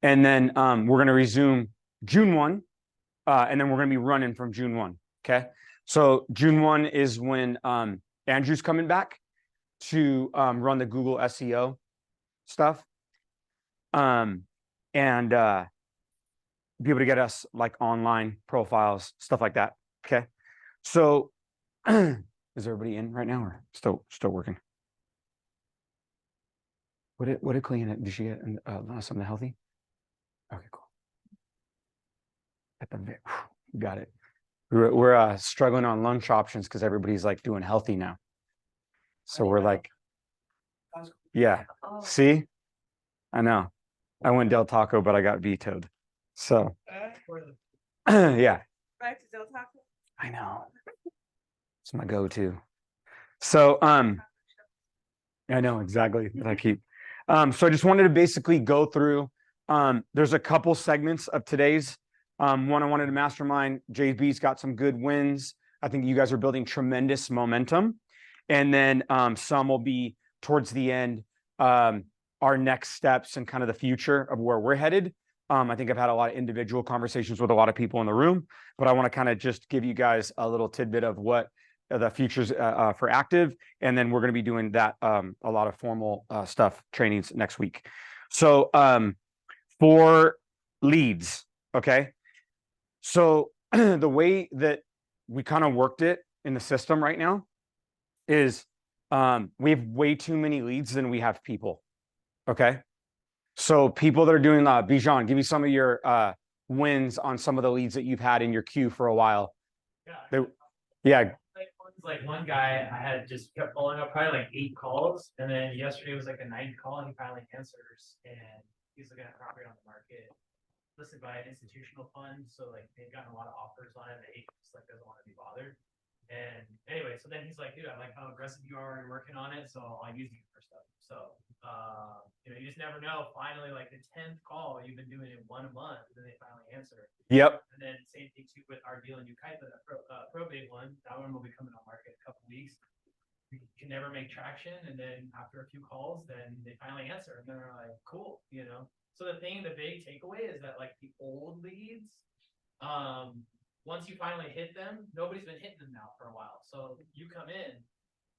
And then we're going to resume June 1, and then we're going to be running from June 1. Okay. So June 1 is when Andrew's coming back to run the Google SEO stuff. And be able to get us like online profiles, stuff like that. Okay. So is everybody in right now or still working? What did Clean did she get something healthy? Okay, cool. Got it. We're struggling on lunch options because everybody's like doing healthy now. So we're like, yeah. See, I know. I went Del Taco, but I got vetoed. So yeah. Back to Del Taco. I know. It's my go-to. So I know exactly that I keep. So I just wanted to basically go through. There's a couple segments of today's. One I wanted to mastermind. JB's got some good wins. I think you guys are building tremendous momentum. And then some will be towards the end, our next steps and kind of the future of where we're headed. I think I've had a lot of individual conversations with a lot of people in the room, but I want to kind of just give you guys a little tidbit of what the futures for active. And then we're going to be doing that, a lot of formal stuff, trainings next week. So for leads, okay. So the way that we kind of worked it in the system right now is we have way too many leads than we have people. Okay. So people that are doing Bijan, give me some of your wins on some of the leads that you've had in your queue for a while. Yeah. Like one guy I had just kept following up probably like 8 calls, and then yesterday was like a 9th call, and he finally answers, and he's looking at property on the market listed by an institutional fund, so like they've gotten a lot of offers on it, and he just like doesn't want to be bothered. And anyway, so then he's like, dude, I like how aggressive you are working on it, so I'll use you for stuff. So you just never know. Finally, like the 10th call, you've been doing it 1 a month, and then they finally answer. Yep. And then same thing too with our deal in Ukipa, the probate one. That one will be coming on market in a couple weeks. We can never make traction, and then after a few calls, then they finally answer, and they're like, cool, So the big takeaway is that like the old leads, once you finally hit them, nobody's been hitting them now for a while. So you come in,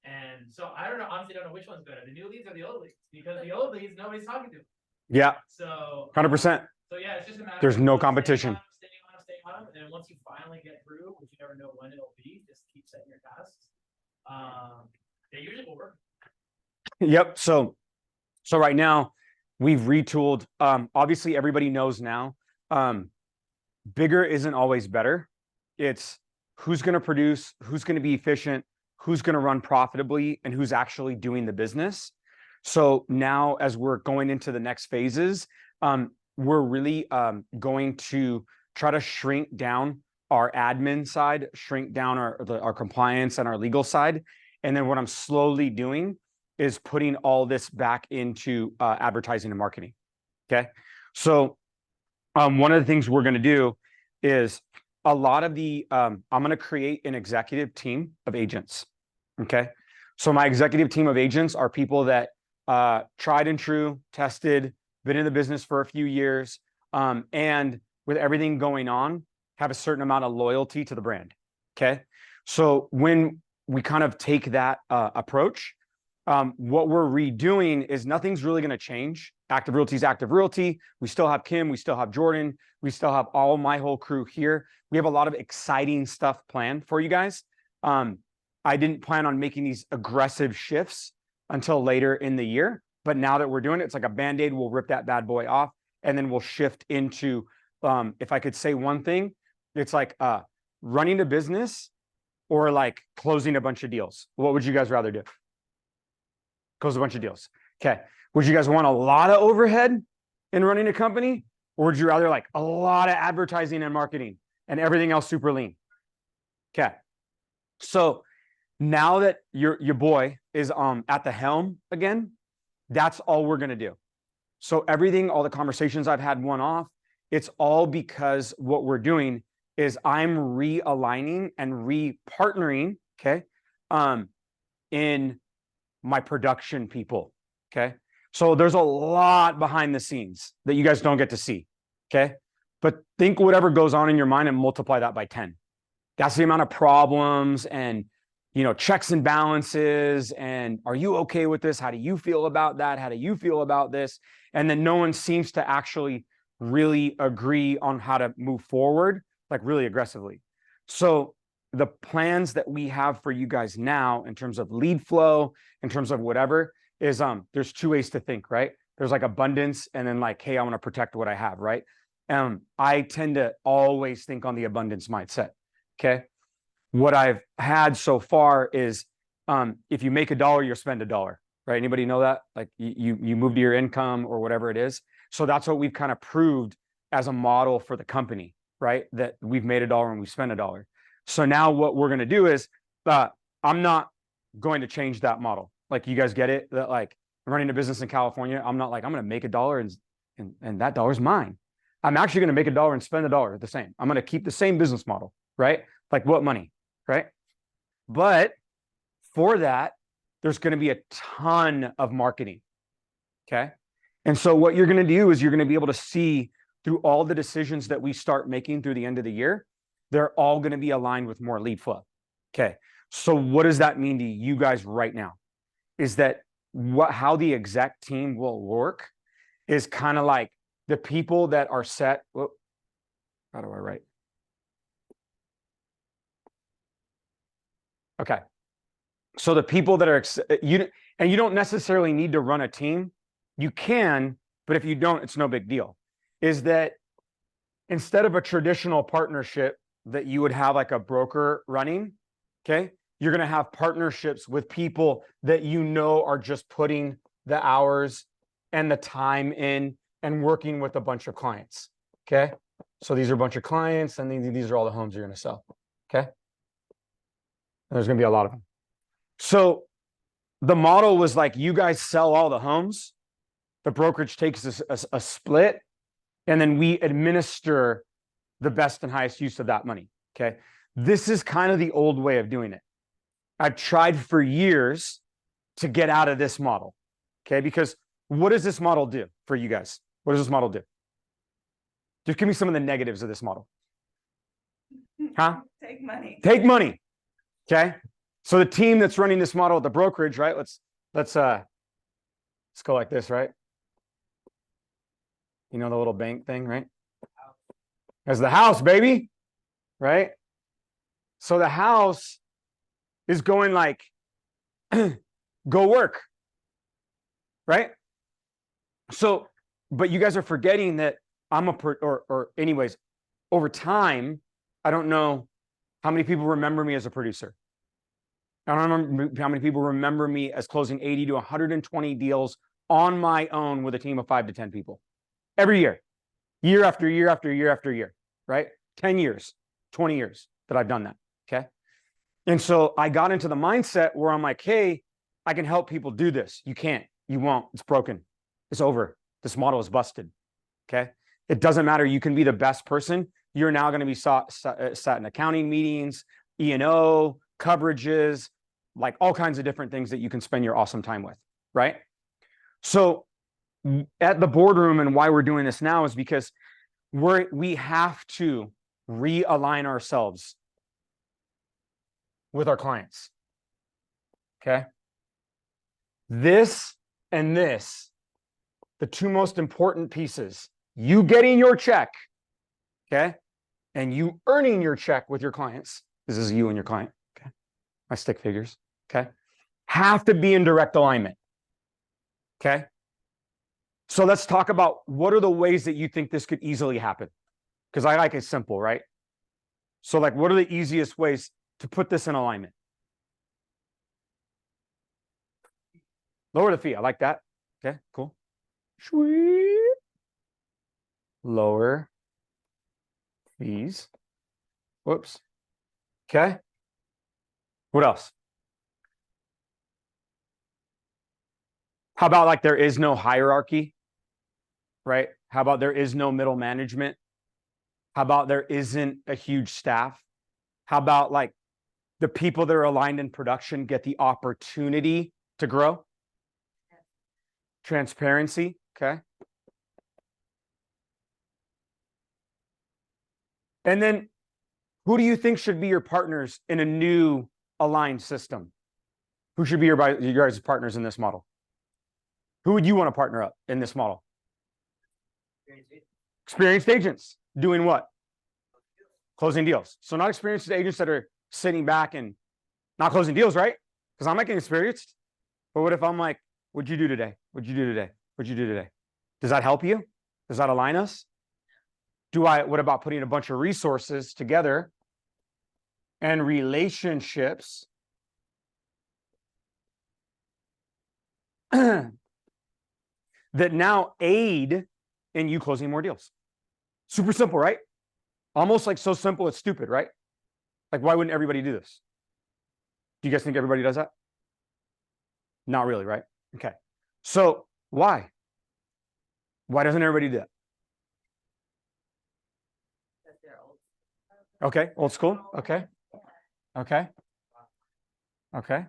and so I don't know, honestly don't know which one's better, the new leads or the old leads, because the old leads, nobody's talking to them. Yeah. So 100%. So yeah, it's just a matter There's of no competition. Staying on them, and then once you finally get through, which you never know when it'll be, just keep setting your tasks. They usually will work. Yep. So right now we've retooled. Obviously everybody knows now, bigger isn't always better. It's who's going to produce, who's going to be efficient, who's going to run profitably, and who's actually doing the business. So now as we're going into the next phases, we're really going to try to shrink down our admin side, shrink down our compliance and our legal side. And then what I'm slowly doing is putting all this back into advertising and marketing. Okay. So one of the things we're going to do is a lot of the, I'm going to create an executive team of agents. Okay. So my executive team of agents are people that tried and true, tested, been in the business for a few years, and with everything going on, have a certain amount of loyalty to the brand. Okay. So when we kind of take that approach, what we're redoing is nothing's really going to change. Active Realty is Active Realty. We still have Kim. We still have Jordan. We still have my whole crew here. We have a lot of exciting stuff planned for you guys. I didn't plan on making these aggressive shifts until later in the year, but now that we're doing it, it's like a Band-Aid. We'll rip that bad boy off, and then we'll shift into, if I could say one thing, it's like running a business or like closing a bunch of deals. What would you guys rather do? Close a bunch of deals. Okay. Would you guys want a lot of overhead in running a company? Or would you rather like a lot of advertising and marketing and everything else super lean? Okay. So now that your boy is at the helm again, that's all we're going to do. So everything, all the conversations I've had one-off, it's all because what we're doing is I'm realigning and re-partnering, okay, in my production people, okay? So there's a lot behind the scenes that you guys don't get to see. Okay. But think whatever goes on in your mind and multiply that by 10. That's the amount of problems and, checks and balances. And are you okay with this? How do you feel about that? How do you feel about this? And then no one seems to actually really agree on how to move forward, like really aggressively. So the plans that we have for you guys now in terms of lead flow, in terms of whatever, is there's two ways to think, right? There's like abundance and then like, hey, I want to protect what I have, right? I tend to always think on the abundance mindset. Okay. What I've had so far is if you make $1, you'll spend $1, right? Anybody know that? Like you move to your income or whatever it is. So that's what we've kind of proved as a model for the company, right? That we've made $1 and we spent $1. So now what we're going to do is I'm not going to change that model. Like you guys get it that like running a business in California, I'm not like, I'm going to make $1 and that $1's mine. I'm actually going to make $1 and spend $1 the same. I'm going to keep the same business model, right? Like what money, right? But for that, there's going to be a ton of marketing. Okay. And so what you're going to do is you're going to be able to see through all the decisions that we start making through the end of the year, they're all going to be aligned with more lead flow. Okay. So what does that mean to you guys right now? Is that how the exec team will work is kind of like the people that are set. Whoa, how do I write? Okay. So the people that are you don't necessarily need to run a team. You can, but if you don't, it's no big deal. Is that instead of a traditional partnership that you would have like a broker running, okay, you're going to have partnerships with people that are just putting the hours and the time in and working with a bunch of clients. Okay. So these are a bunch of clients and these are all the homes you're going to sell. Okay. And there's going to be a lot of them. So the model was like, you guys sell all the homes, the brokerage takes a split, and then we administer the best and highest use of that money. Okay. This is kind of the old way of doing it. I've tried for years to get out of this model. Okay. Because what does this model do for you guys? What does this model do? Just give me some of the negatives of this model. Huh? Take money. Take money. Okay. So the team that's running this model at the brokerage, right? Let's go like this, right? You know the little bank thing, right? There's the house, baby, right? So the house is going like, go work, right? So, but you guys are forgetting that anyways, over time, I don't know how many people remember me as a producer. I don't remember how many people remember me as closing 80 to 120 deals on my own with a team of 5 to 10 people every year, year after year after year after year, right? 10 years, 20 years that I've done that. Okay. And so I got into the mindset where I'm like, hey, I can help people do this. You can't, you won't, it's broken. It's over. This model is busted. Okay. It doesn't matter. You can be the best person. You're now going to be sat in accounting meetings, E&O, coverages, like all kinds of different things that you can spend your awesome time with, right? So at the boardroom, and why we're doing this now is because we have to realign ourselves with our clients. Okay. This and this, the two most important pieces, you getting your check, okay, and you earning your check with your clients. This is you and your client. Okay. My stick figures. Okay. Have to be in direct alignment. Okay. So let's talk about what are the ways that you think this could easily happen? Because I like it simple, right? So like, what are the easiest ways to put this in alignment? Lower the fee. I like that. Okay, cool. Sweet. Lower fees. Whoops. Okay. What else? How about like there is no hierarchy, right? How about there is no middle management? How about there isn't a huge staff? How about like the people that are aligned in production get the opportunity to grow? Transparency. Okay. And then who do you think should be your partners in a new aligned system? Who should be your guys' partners in this model? Who would you want to partner up in this model? Experienced agents. Doing what? Closing deals. So not experienced agents that are sitting back and not closing deals, right? Because I'm making experienced. But what if I'm like, what'd you do today? What'd you do today? What'd you do today? Does that help you? Does that align us? What about putting a bunch of resources together and relationships that now aid in you closing more deals? Super simple, right? Almost like so simple it's stupid, right? Like, why wouldn't everybody do this? Do you guys think everybody does that? Not really, right? Okay. So why? Why doesn't everybody do that? Okay, old school. Okay. Okay. Okay.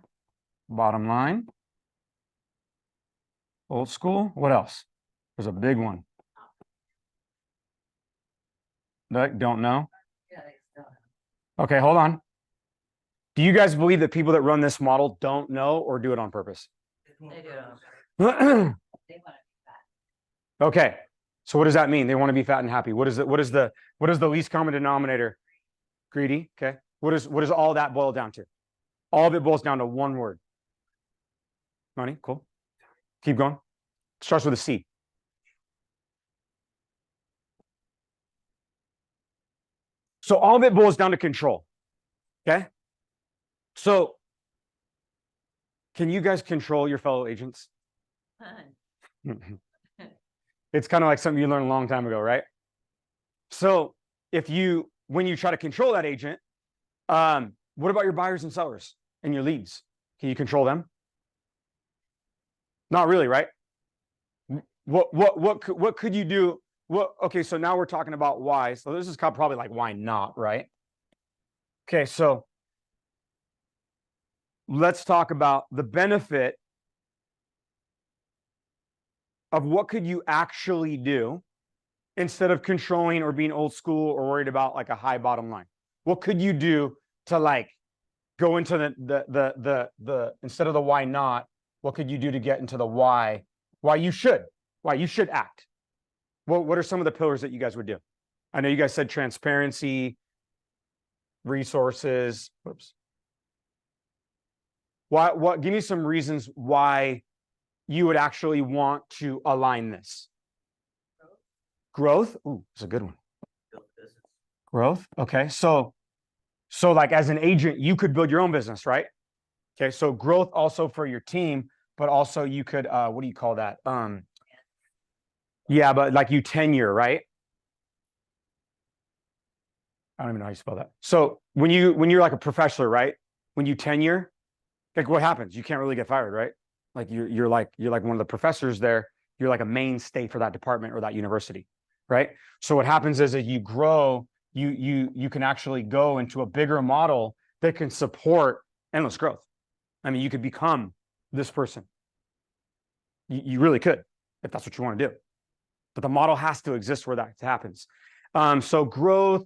Bottom line. Old school. What else? There's a big one. Don't know. Okay, hold on. Do you guys believe that people that run this model don't know or do it on purpose? They do. Okay. So what does that mean? They want to be fat and happy. What is the least common denominator? Greedy. Okay. What does all that boil down to? All of it boils down to one word. Money. Cool. Keep going. Starts with a C. So all of it boils down to control. Okay. So can you guys control your fellow agents? It's kind of like something you learned a long time ago, right? So when you try to control that agent, what about your buyers and sellers and your leads? Can you control them? Not really, right? What could you do? Okay, so now we're talking about why. So this is probably like why not, right? Okay, so let's talk about the benefit of what could you actually do instead of controlling or being old school or worried about like a high bottom line. What could you do to like go into the instead of the why not, what could you do to get into the why you should act? What are some of the pillars that you guys would do? I know you guys said transparency, resources. Whoops. What give me some reasons why you would actually want to align this. Growth. Ooh, that's a good one. Growth. Okay. So like as an agent, you could build your own business, right? Okay. So growth also for your team, but also you could, what do you call that? Yeah, but like you tenure, right? I don't even know how you spell that. So when you're like a professor, right? When you tenure, like what happens? You can't really get fired, right? Like you're like one of the professors there. You're like a mainstay for that department or that university, right? So what happens is as you grow, you can actually go into a bigger model that can support endless growth. I mean, you could become this person. You really could, if that's what you want to do. But the model has to exist where that happens. So growth,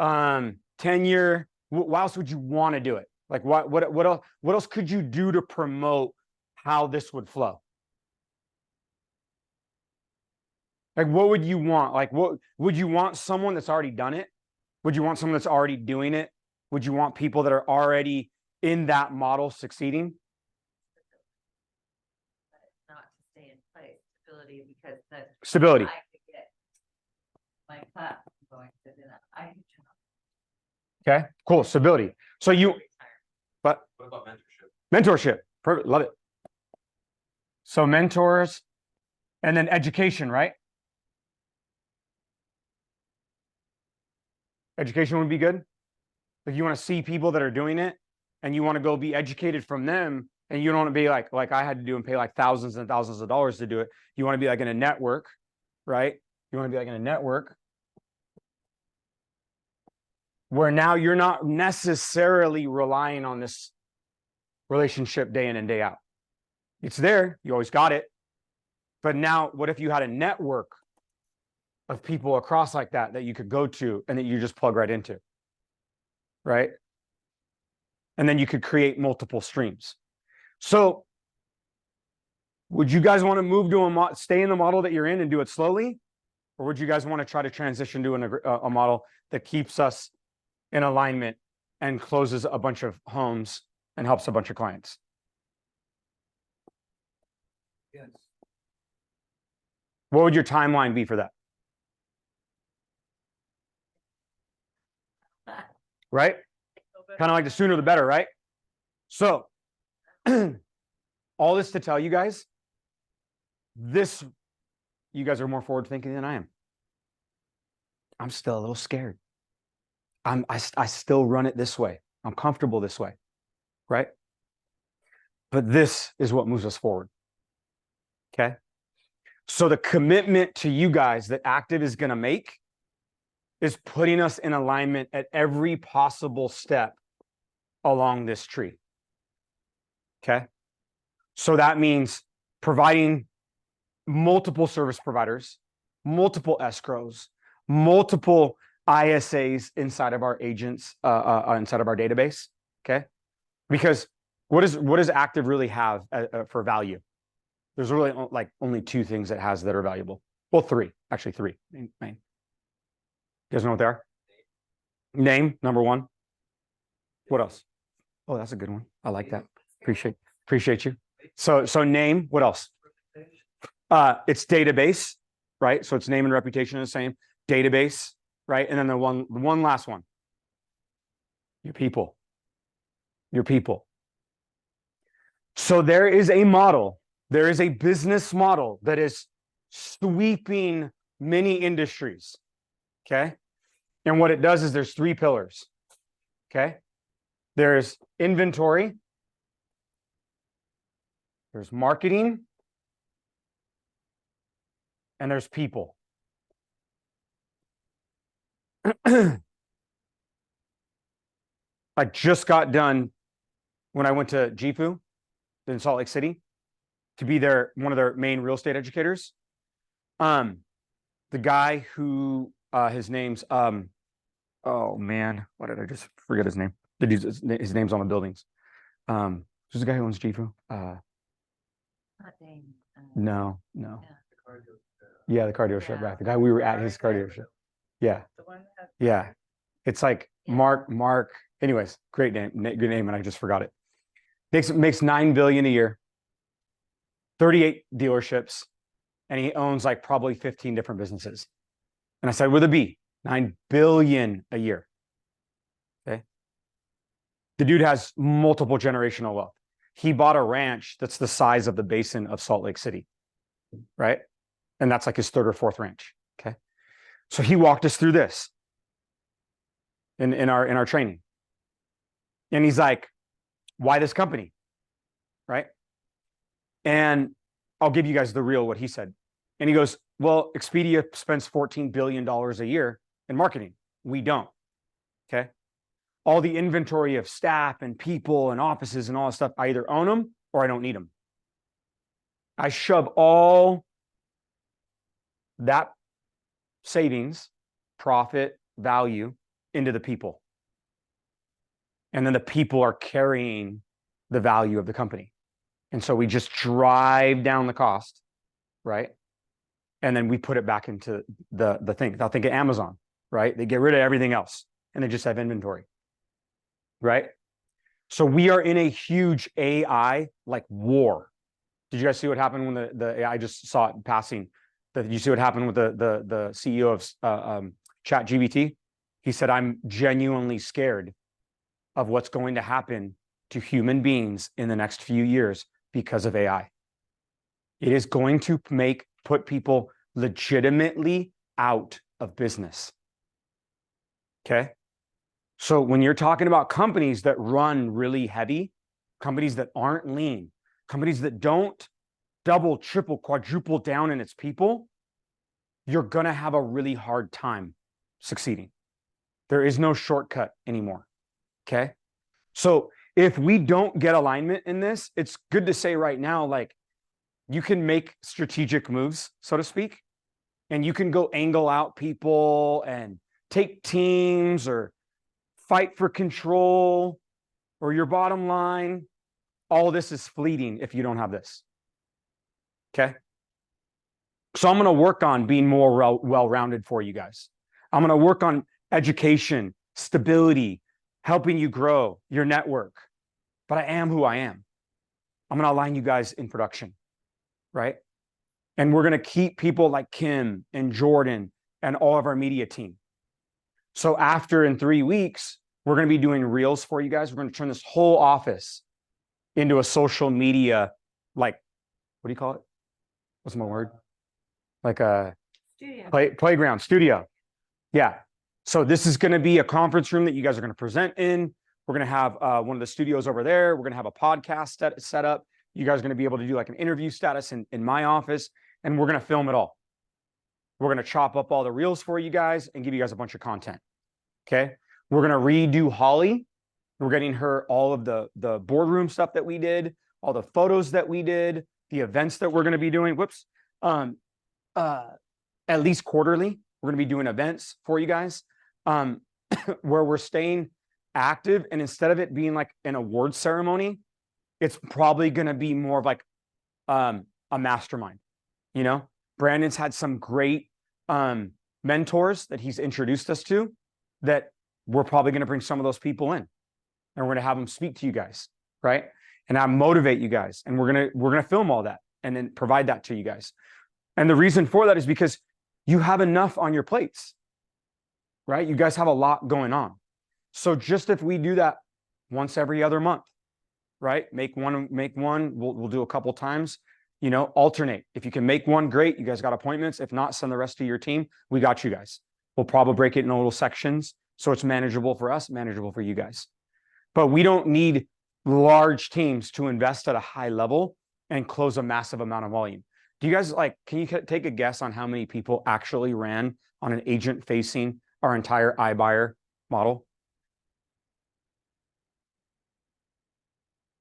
tenure. Why else would you want to do it? Like what else could you do to promote how this would flow? Like, what would you want? Like, what would you want? Someone that's already done it? Would you want someone that's already doing it? Would you want people that are already in that model succeeding? But not to stay in place, stability, because the Stability. I could get my class going to do that. I could Okay, cool. Stability. So but What about mentorship? mentorship. Perfect. Love it. So mentors and then education, right? Education would be good. If you want to see people that are doing it and you want to go be educated from them and you don't want to be like I had to do and pay like thousands and thousands of dollars to do it. You want to be like in a network, right? You want to be like in a network where now you're not necessarily relying on this relationship day in and day out. It's there. You always got it. But now, what if you had a network of people across like that you could go to and that you just plug right into, right? And then you could create multiple streams. So would you guys want to move to stay in the model that you're in and do it slowly? Or would you guys want to try to transition to a model that keeps us in alignment and closes a bunch of homes and helps a bunch of clients? Yes. What would your timeline be for that? Right? Kind of like the sooner the better, right? So all this to tell you guys, you guys are more forward thinking than I am. I'm still a little scared. I still run it this way. I'm comfortable this way, right? But this is what moves us forward. Okay. So the commitment to you guys that Active is going to make is putting us in alignment at every possible step along this tree. Okay. So that means providing multiple service providers, multiple escrows, multiple ISAs inside of our agents, inside of our database. Okay. Because what does Active really have for value? There's really only two things it has that are valuable. Well, three. Main. You guys know what they are? Name, number one. What else? Oh, that's a good one. I like that. Appreciate you. So name, what else? It's database, right? So it's name and reputation are the same. Database, right? And then the one last one. Your people. So there is a model. There is a business model that is sweeping many industries. Okay. And what it does is there's three pillars. Okay. There's inventory. There's marketing. And there's people. I just got done when I went to JIFU in Salt Lake City to be one of their main real estate educators. The guy who his name's oh man, why did I just forget his name? His name's on the buildings. Who's the guy who owns JIFU? Not Dane, No. yeah. Yeah, the cardio show, right? The guy we were at his cardio show. Yeah. The one that Yeah. It's like Yeah. Mark. Anyways, great name, good name, and I just forgot it. Makes $9 billion a year, 38 dealerships, and he owns like probably 15 different businesses. And I said with a B, 9 billion a year. Okay. The dude has multiple generational wealth. He bought a ranch that's the size of the basin of Salt Lake City, right? And that's like his third or fourth ranch. Okay. So he walked us through this in our training. And he's like, why this company? Right. And I'll give you guys the real what he said. And he goes, well, Expedia spends $14 billion a year in marketing. We don't. Okay. All the inventory of staff and people and offices and all that stuff, I either own them or I don't need them. I shove all that savings, profit, value into the people. And then the people are carrying the value of the company. And so we just drive down the cost, right? And then we put it back into the thing. Now think of Amazon, right? They get rid of everything else and they just have inventory, right? So we are in a huge AI like war. Did you guys see what happened when the AI just saw it passing? Did you see what happened with the CEO of ChatGPT? He said, I'm genuinely scared of what's going to happen to human beings in the next few years because of AI. It is going to put people legitimately out of business. Okay. So when you're talking about companies that run really heavy, companies that aren't lean, companies that don't double, triple, quadruple down in its people, you're going to have a really hard time succeeding. There is no shortcut anymore. Okay. So if we don't get alignment in this, it's good to say right now, like, you can make strategic moves, so to speak, and you can go angle out people and take teams or fight for control or your bottom line. All this is fleeting if you don't have this. Okay. So I'm going to work on being more well-rounded for you guys. I'm going to work on education, stability, helping you grow your network. But I am who I am. I'm going to align you guys in production, right? And we're going to keep people like Kim and Jordan and all of our media team. So after in 3 weeks, we're going to be doing reels for you guys. We're going to turn this whole office into a social media, like, what do you call it? What's my word? Like a playground studio. Yeah. So this is going to be a conference room that you guys are going to present in. We're going to have one of the studios over there. We're going to have a podcast set up. You guys are going to be able to do like an interview status in my office, and we're going to film it all. We're going to chop up all the reels for you guys and give you guys a bunch of content. Okay. We're going to redo Holly. We're getting her all of the boardroom stuff that we did, all the photos that we did, the events that we're going to be doing. At least quarterly, we're going to be doing events for you guys where we're staying active. And instead of it being like an award ceremony, it's probably going to be more of like a mastermind. You know, Brandon's had some great mentors that he's introduced us to that we're probably going to bring some of those people in, and we're going to have them speak to you guys, right? And I motivate you guys, and we're going to film all that and then provide that to you guys. And the reason for that is because you have enough on your plates, right? You guys have a lot going on. So just if we do that once every other month, right? Make one, we'll do a couple times, you know, alternate. If you can make one, great. You guys got appointments. If not, send the rest of your team. We got you guys. We'll probably break it in little sections so it's manageable for us, manageable for you guys. But we don't need large teams to invest at a high level and close a massive amount of volume. Do you guys can you take a guess on how many people actually ran on an agent facing our entire iBuyer model?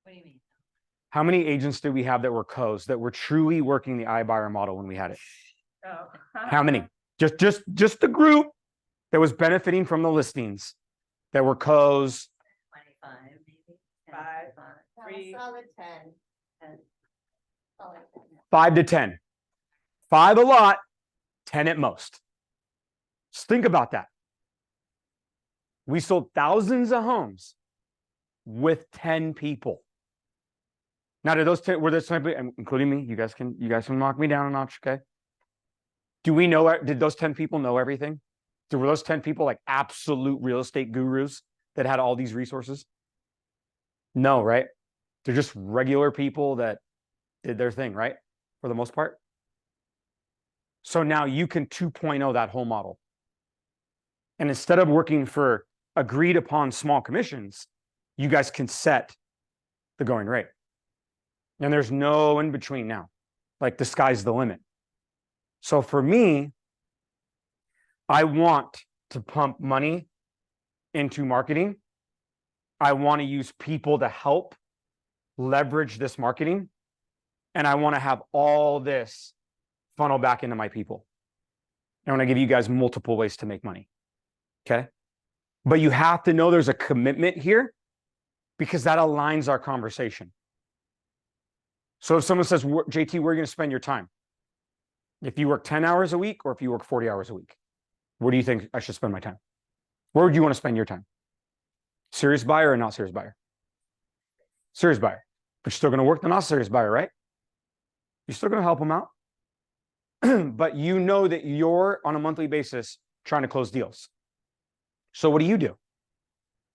What do you mean? How many agents did we have that were co's, that were truly working the iBuyer model when we had it? Oh. How many? Just the group that was benefiting from the listings that were co's. 25, maybe. 5, 3. Solid 10. 10. Solid 10. 5 to 10. 5 a lot, 10 at most. Just think about that. We sold thousands of homes with 10 people. Now, did those 10, were those 10 people, including me? You guys can knock me down a notch, okay? Do we know? Did those 10 people know everything? Were those 10 people like absolute real estate gurus that had all these resources? No, right? They're just regular people that did their thing, right? For the most part. So now you can 2.0 that whole model. And instead of working for agreed upon small commissions, you guys can set the going rate. And there's no in between now. Like the sky's the limit. So for me, I want to pump money into marketing. I want to use people to help leverage this marketing. And I want to have all this funnel back into my people. I want to give you guys multiple ways to make money. Okay. But you have to know there's a commitment here because that aligns our conversation. So if someone says, JT, where are you going to spend your time? If you work 10 hours a week or if you work 40 hours a week, where do you think I should spend my time? Where would you want to spend your time? Serious buyer or not serious buyer? Serious buyer. But you're still going to work the not serious buyer, right? You're still going to help them out. But you know that you're on a monthly basis trying to close deals. So what do?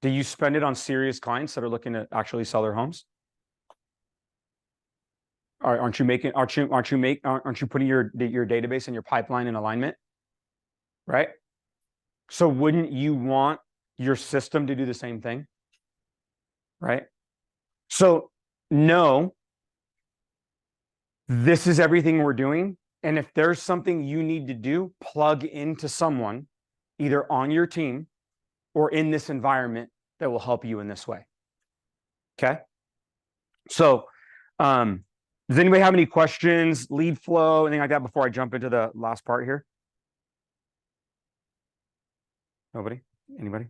Do you spend it on serious clients that are looking to actually sell their homes? Aren't you putting your database and your pipeline in alignment? Right? So wouldn't you want your system to do the same thing? Right? So no, this is everything we're doing. And if there's something you need to do, plug into someone either on your team or in this environment that will help you in this way. Okay? So Does anybody have any questions, lead flow, anything like that before I jump into the last part here? Nobody? Anybody?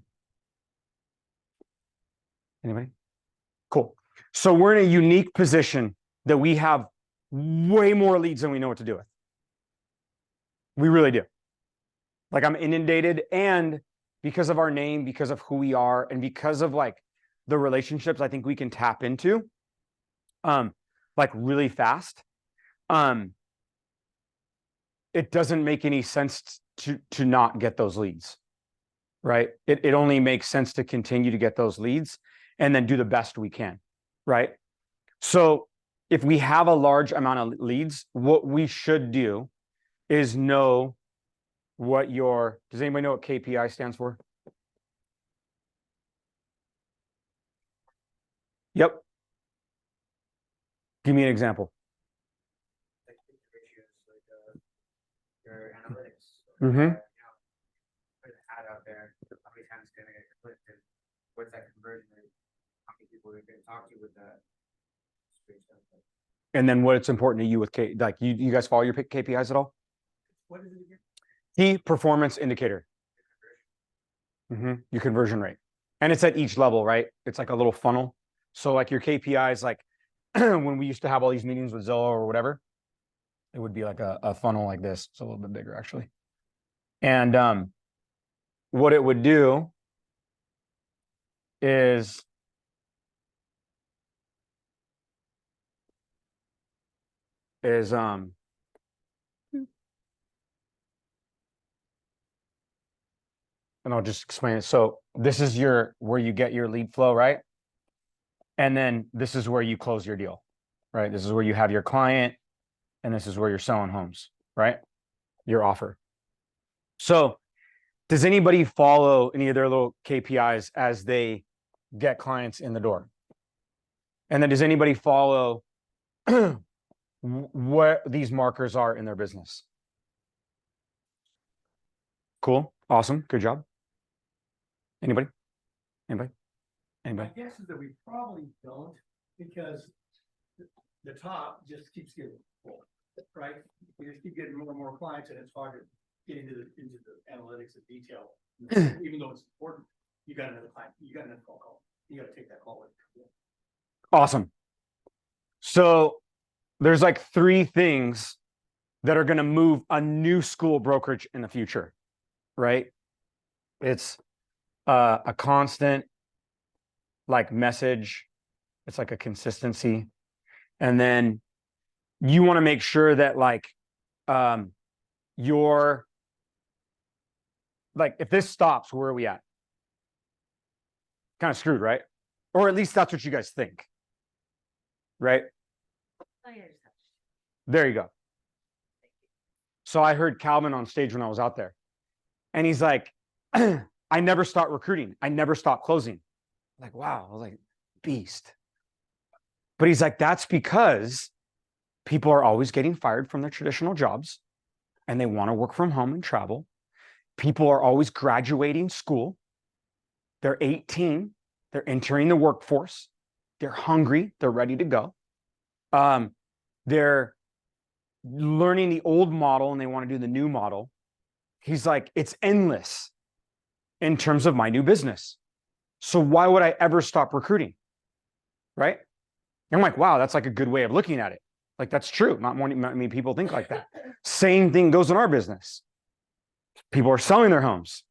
Anybody? Cool. So we're in a unique position that we have way more leads than we know what to do with. We really do. Like I'm inundated, and because of our name, because of who we are, and because of like the relationships I think we can tap into, like really fast, it doesn't make any sense to not get those leads, right? It only makes sense to continue to get those leads and then do the best we can, right? So if we have a large amount of leads, what we should do is know what your, does anybody know what KPI stands for? Yep. Give me an example. Like ratios, like your analytics. Mhm. You know, put an ad out there, how many times it's gonna get clicked, and what's that conversion rate? How many people are gonna talk to you with that? And then what's important to you with like you guys follow your KPIs at all? What is it again? Key performance indicator. Your conversion rate. And it's at each level, right? It's like a little funnel. So like your KPIs, like when we used to have all these meetings with Zillow or whatever, it would be like a funnel like this. It's a little bit bigger actually. And what it would do is and I'll just explain it. So this is where you get your lead flow, right? And then this is where you close your deal, right? This is where you have your client, and this is where you're selling homes, right? Your offer. So does anybody follow any of their little KPIs as they get clients in the door? And then does anybody follow what these markers are in their business? Cool. Awesome. Good job. Anybody? Anybody? Anybody? My guess is that we probably don't, because the top just keeps getting full, right? We just keep getting more and more clients, and it's hard to get into the analytics of detail. Even though it's important, you got another client, you got another phone call, you got to take that call with you. Awesome. So there's like 3 things that are going to move a new school brokerage in the future, right? It's a constant like message. It's like a consistency. And then you want to make sure that like you're like, if this stops, where are we at? Kind of screwed, right? Or at least that's what you guys think, right? Oh, yeah, just touched. There you go. So I heard Calvin on stage when I was out there, and he's like, I never stop recruiting. I never stop closing. I'm like, wow. I was like, beast. But he's like, that's because people are always getting fired from their traditional jobs and they want to work from home and travel. People are always graduating school. They're 18. They're entering the workforce. They're hungry. They're ready to go. They're learning the old model and they want to do the new model. He's like, it's endless in terms of my new business. So why would I ever stop recruiting? Right? I'm like, wow, that's like a good way of looking at it. Like, that's true. Not many people think like that. Same thing goes in our business. People are selling their homes,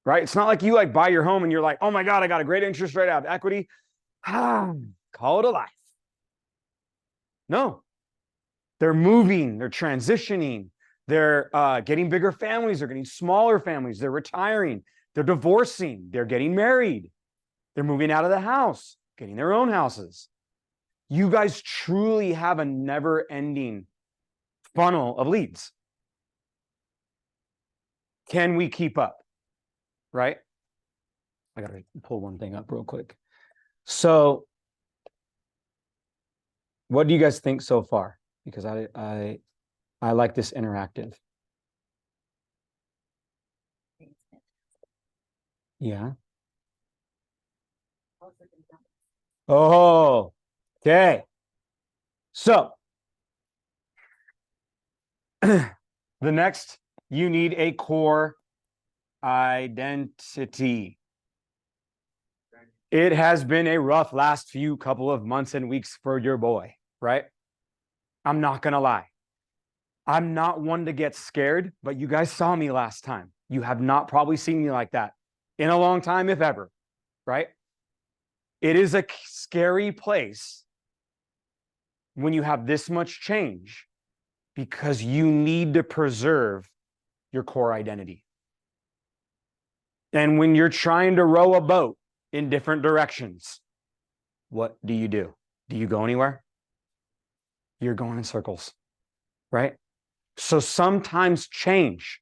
right? It's not like you like buy your home and you're like, oh my God, I got a great interest rate, I have equity. Call it a life. No, they're moving, they're transitioning, they're getting bigger families, they're getting smaller families, they're retiring, they're divorcing, they're getting married, they're moving out of the house, getting their own houses. You guys truly have a never-ending funnel of leads. Can we keep up? Right? I got to pull one thing up real quick. So what do you guys think so far? Because I like this interactive. Yeah. Oh, okay. So the next, you need a core identity. It has been a rough last few couple of months and weeks for your boy, right? I'm not going to lie. I'm not one to get scared, but you guys saw me last time. You have not probably seen me like that in a long time, if ever, right? It is a scary place when you have this much change because you need to preserve your core identity. And when you're trying to row a boat in different directions, what do? Do you go anywhere? You're going in circles, right? So sometimes change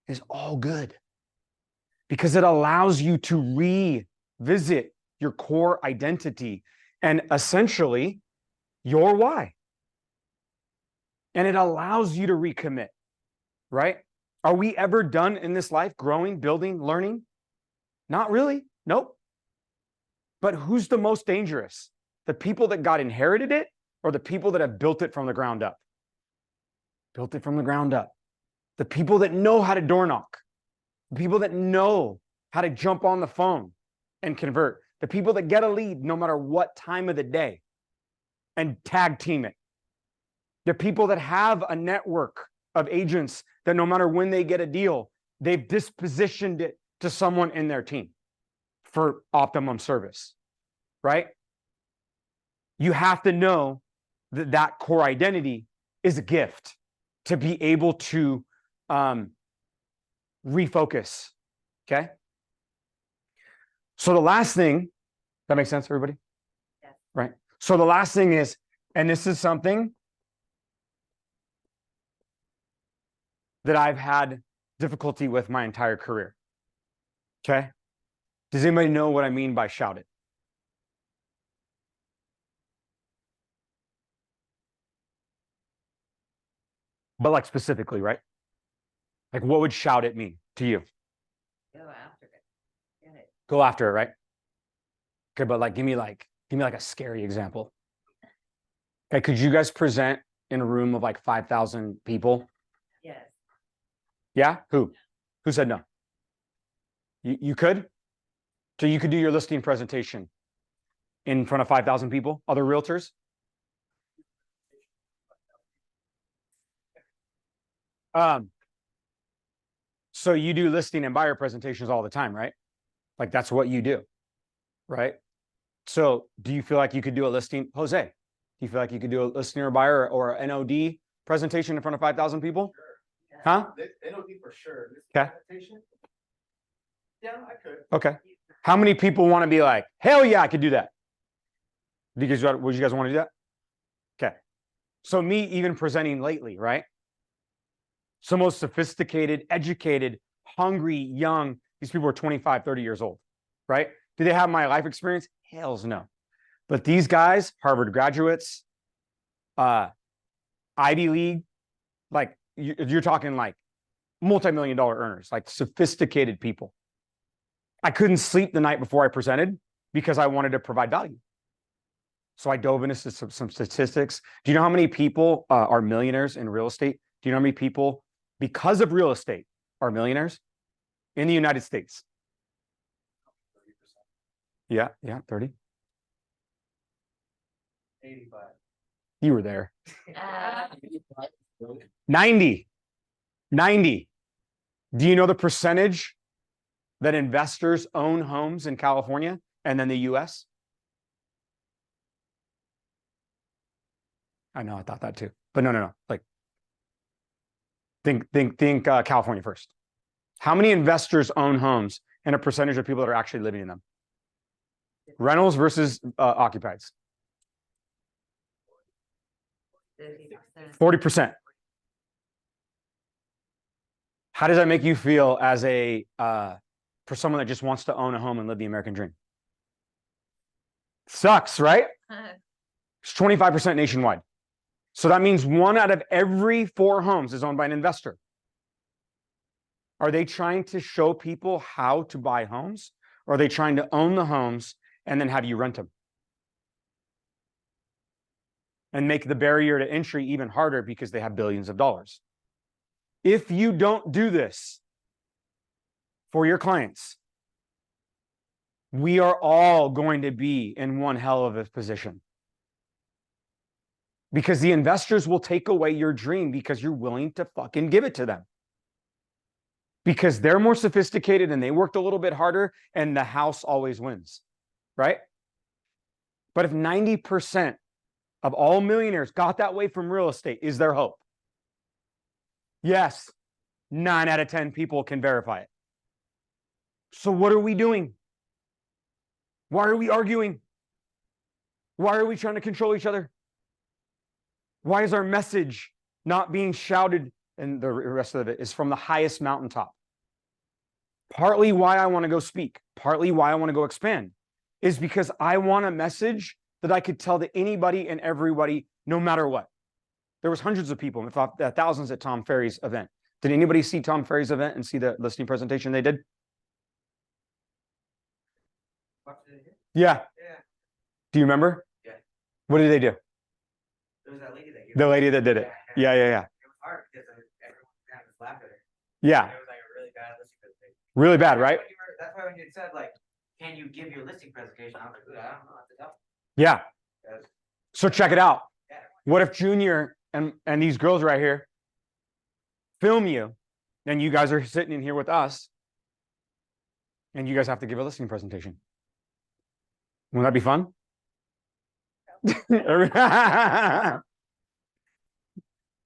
is all good because it allows you to revisit your core identity and essentially your why. And it allows you to recommit, right? Are we ever done in this life growing, building, learning? Not really. Nope. But who's the most dangerous? The people that got inherited it or the people that have built it from the ground up? Built it from the ground up. The people that know how to door knock. The people that know how to jump on the phone and convert. The people that get a lead no matter what time of the day and tag team it. The people that have a network of agents that no matter when they get a deal, they've dispositioned it to someone in their team for optimum service, right? You have to know that that core identity is a gift to be able to refocus, okay? So the last thing, that makes sense, everybody? Yes. Right? So the last thing is, and this is something that I've had difficulty with my entire career, okay? Does anybody know what I mean by shout it? But like specifically, right? Like what would shout it mean to you? Go after it. Get it. Go after it, right? Okay, but like give me like a scary example. Okay, could you guys present in a room of like 5,000 people? Yes. Yeah? Who said no? You could? So you could do your listing presentation in front of 5,000 people, other realtors? So you do listing and buyer presentations all the time, right? Like that's what you do, right? So do you feel like you could do a listing, Jose? Do you feel like you could do a listing or buyer or an NOD presentation in front of 5,000 people? Yes. Huh? NOD for sure. Okay. Yeah, I could. Okay. How many people want to be like, hell yeah, I could do that? Because would you guys want to do that? Okay. So me even presenting lately, right? Some most sophisticated, educated, hungry, young, these people are 25, 30 years old, right? Do they have my life experience? Hells no. But these guys, Harvard graduates, Ivy League, like you're talking like multi-million-dollar earners, like sophisticated people. I couldn't sleep the night before I presented because I wanted to provide value. So I dove into some statistics. Do you know how many people are millionaires in real estate? Do you know how many people, because of real estate, are millionaires in the United States? 30%. Yeah, 30. 85. You were there. Uh, 90. Do you know the percentage that investors own homes in California and then the US? I know, I thought that too. But no. Like, think California first. How many investors own homes and a percentage of people that are actually living in them? Rentals versus occupieds. 50%. 40%. How does that make you feel as for someone that just wants to own a home and live the American dream? Sucks, right? It's 25% nationwide. So that means 1 out of every 4 homes is owned by an investor. Are they trying to show people how to buy homes? Or are they trying to own the homes and then have you rent them? and make the barrier to entry even harder because they have billions of dollars. If you don't do this for your clients, we are all going to be in one hell of a position. Because the investors will take away your dream because you're willing to fucking give it to them. Because they're more sophisticated and they worked a little bit harder and the house always wins, right? But if 90% of all millionaires got that way from real estate, is there hope? Yes, 9 out of 10 people can verify it. So what are we doing? Why are we arguing? Why are we trying to control each other? Why is our message not being shouted? And the rest of it is from the highest mountaintop. Partly why I want to go speak, partly why I want to go expand, is because I want a message that I could tell to anybody and everybody, no matter what. There was hundreds of people, in fact, thousands at Tom Ferry's event. Did anybody see Tom Ferry's event and see the listening presentation they did? Yeah. Yeah. Do you remember? Yeah. What did they do? There was that lady that The lady that did it. Yeah. It was hard because everyone kind of laughed at her. Yeah. It was like a really bad listening presentation. Really bad, right? That's why when you said like, can you give your listing presentation? I was like, I don't know what to tell. Yeah. Because, So check it out. yeah. What if Junior and these girls right here film you, and you guys are sitting in here with us, and you guys have to give a listening presentation? Wouldn't that be fun?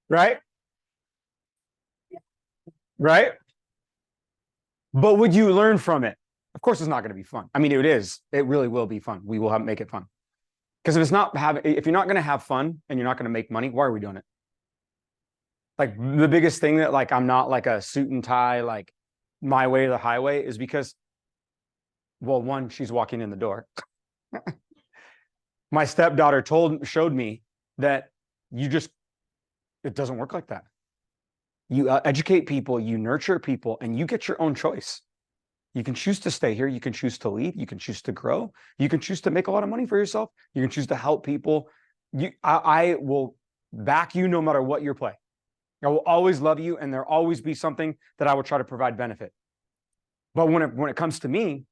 Right? Right? But would you learn from it? Of course, it's not going to be fun. I mean, it is. It really will be fun. We will make it fun. Because if you're not going to have fun and you're not going to make money, why are we doing it? Like the biggest thing that like I'm not like a suit and tie, like my way or the highway is because, well, one, she's walking in the door. My stepdaughter showed me that it doesn't work like that. You educate people, you nurture people, and you get your own choice. You can choose to stay here. You can choose to leave. You can choose to grow. You can choose to make a lot of money for yourself. You can choose to help people. I will back you no matter what your play. I will always love you, and there'll always be something that I will try to provide benefit. But when it comes to me,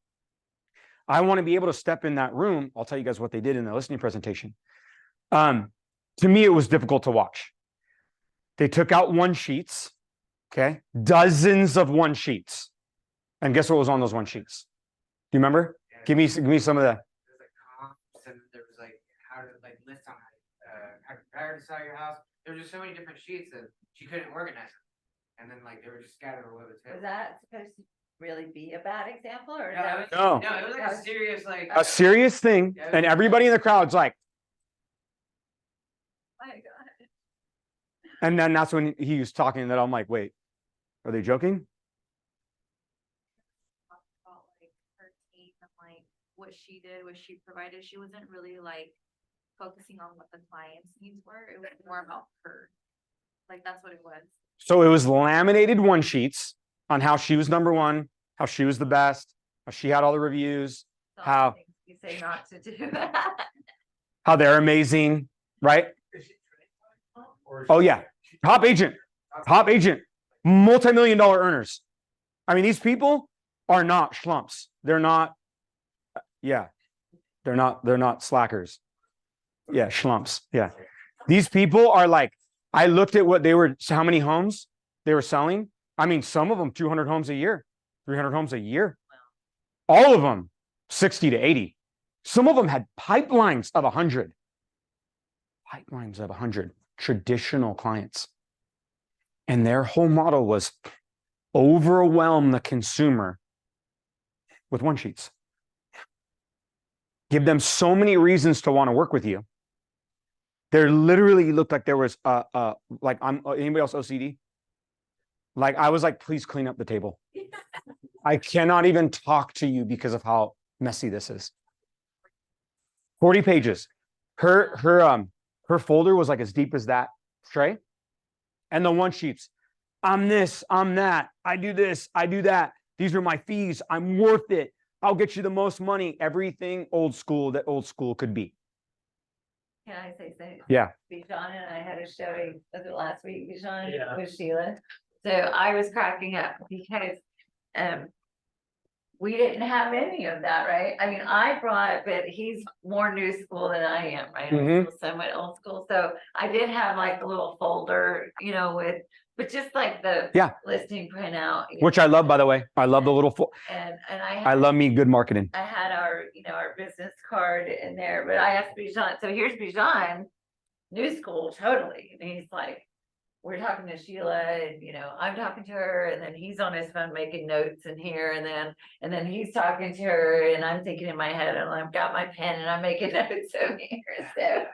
I want to be able to step in that room. I'll tell you guys what they did in the listening presentation. To me, it was difficult to watch. They took out one sheets, okay? Dozens of one sheets. And guess what was on those one sheets? Do you remember? Yeah. Give me some of the. There was like comps and there was like how to like list on how to prepare to sell your house. There were just so many different sheets that she couldn't organize them. And then like they were just scattered all over the table. Was that supposed to really be a bad example or? No, that it was- No. No, it was like a serious like A serious thing, and everybody in the crowd's like, My God. and then that's when he was talking that I'm like, wait, are they joking? Talked about like her team and like what she did, what she provided. She wasn't really like focusing on what the client's needs were. It was more about her. Like that's what it was. So it was laminated one sheets on how she was number one, how she was the best, how she had all the reviews, Some How? things You say not to do that. how they're amazing, right? Oh yeah, top agent, multi-million-dollar earners. I mean, these people are not schlumps. They're not, they're not slackers. Yeah, schlumps. Yeah. These people are like, I looked at how many homes they were selling. I mean, some of them 200 homes a year, 300 homes a year. All of them 60 to 80. Some of them had pipelines of 100. Pipelines of 100 traditional clients. And their whole model was overwhelm the consumer with one sheets. Give them so many reasons to want to work with you. There literally looked like there was like anybody else OCD? Like I was like, please clean up the table. I cannot even talk to you because of how messy this is. 40 pages. Her folder was like as deep as that tray. And the one sheets. I'm this, I'm that. I do this, I do that. These are my fees. I'm worth it. I'll get you the most money. Everything old school that old school could be. Can I say something? Yeah. Bijan and I had a showing, was it last week, Bijan, Yeah. with Sheila? So I was cracking up because, we didn't have any of that, right? I mean, I brought, but he's more new school than I am, right? I'm Mhm. still somewhat old school, so I did have like a little folder, with, but just like the Yeah. listing printout. Which I love, by the way. I love the little. And I love me good marketing. I had our, our business card in there, but I asked Bijan, so here's Bijan, new school, totally. And he's like, we're talking to Sheila and, I'm talking to her and then he's on his phone making notes in here and then he's talking to her and I'm thinking in my head and I've got my pen and I'm making notes over here. So,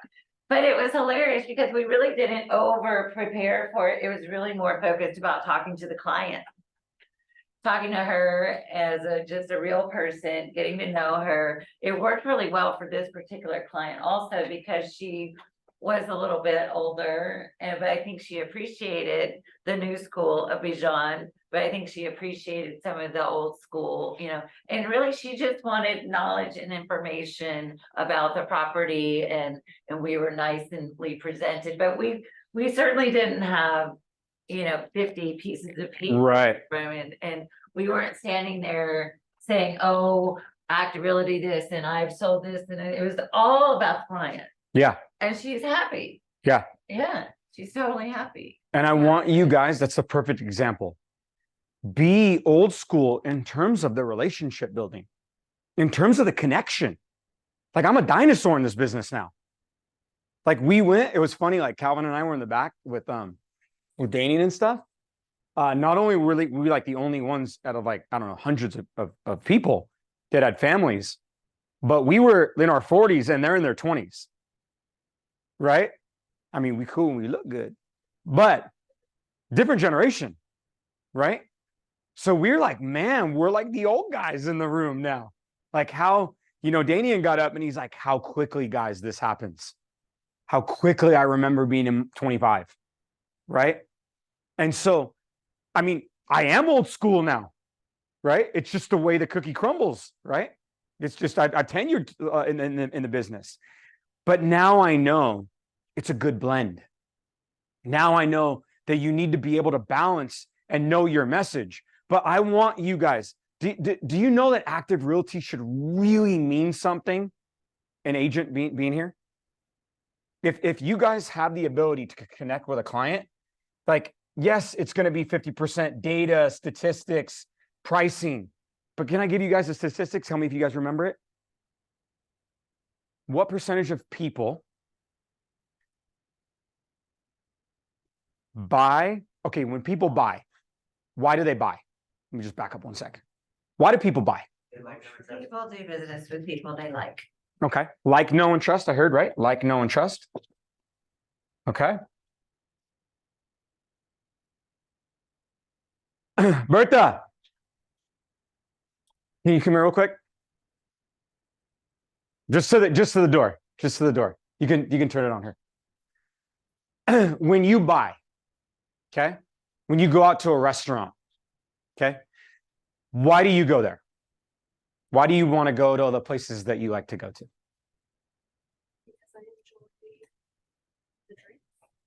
but it was hilarious because we really didn't over prepare for it. It was really more focused about talking to the client. Talking to her as just a real person, getting to know her. It worked really well for this particular client also because she was a little bit older, but I think she appreciated the new school of Bijan, but I think she appreciated some of the old school, and really she just wanted knowledge and information about the property and we were nicely presented, but we certainly didn't have 50 pieces of paper. Right. And we weren't standing there saying, oh, Actability this and I've sold this and it was all about the client. Yeah. And she's happy. Yeah. Yeah, she's totally happy. And I want you guys, that's the perfect example. Be old school in terms of the relationship building, in terms of the connection. Like I'm a dinosaur in this business now. Like it was funny, like Calvin and I were in the back with Danian and stuff. Not only were we like the only ones out of like, I don't know, hundreds of people that had families, but we were in our 40s and they're in their 20s. Right? I mean, we cool and we look good, but different generation, right? So we're like, man, we're like the old guys in the room now. Like how, Danian got up and he's like, how quickly, guys, this happens. How quickly I remember being in 25, right? And so, I mean, I am old school now, right? It's just the way the cookie crumbles, right? It's just, I tenured in the business. But now I know it's a good blend. Now I know that you need to be able to balance and know your message. But I want you guys, do you know that active realty should really mean something? An agent being here? If you guys have the ability to connect with a client, like, yes, it's going to be 50% data, statistics, pricing. But can I give you guys the statistics? Tell me if you guys remember it. What percentage of people buy? Okay, when people buy, why do they buy? Let me just back up one second. Why do people buy? People do business with people they like. Okay. Like, know, and trust. I heard, right? Like, know, and trust. Okay. Bertha, can you come here real quick? Just to the door. Just to the door. You can turn it on her. When you buy, okay? When you go out to a restaurant, okay? Why do you go there? Why do you want to go to the places that you like to go to?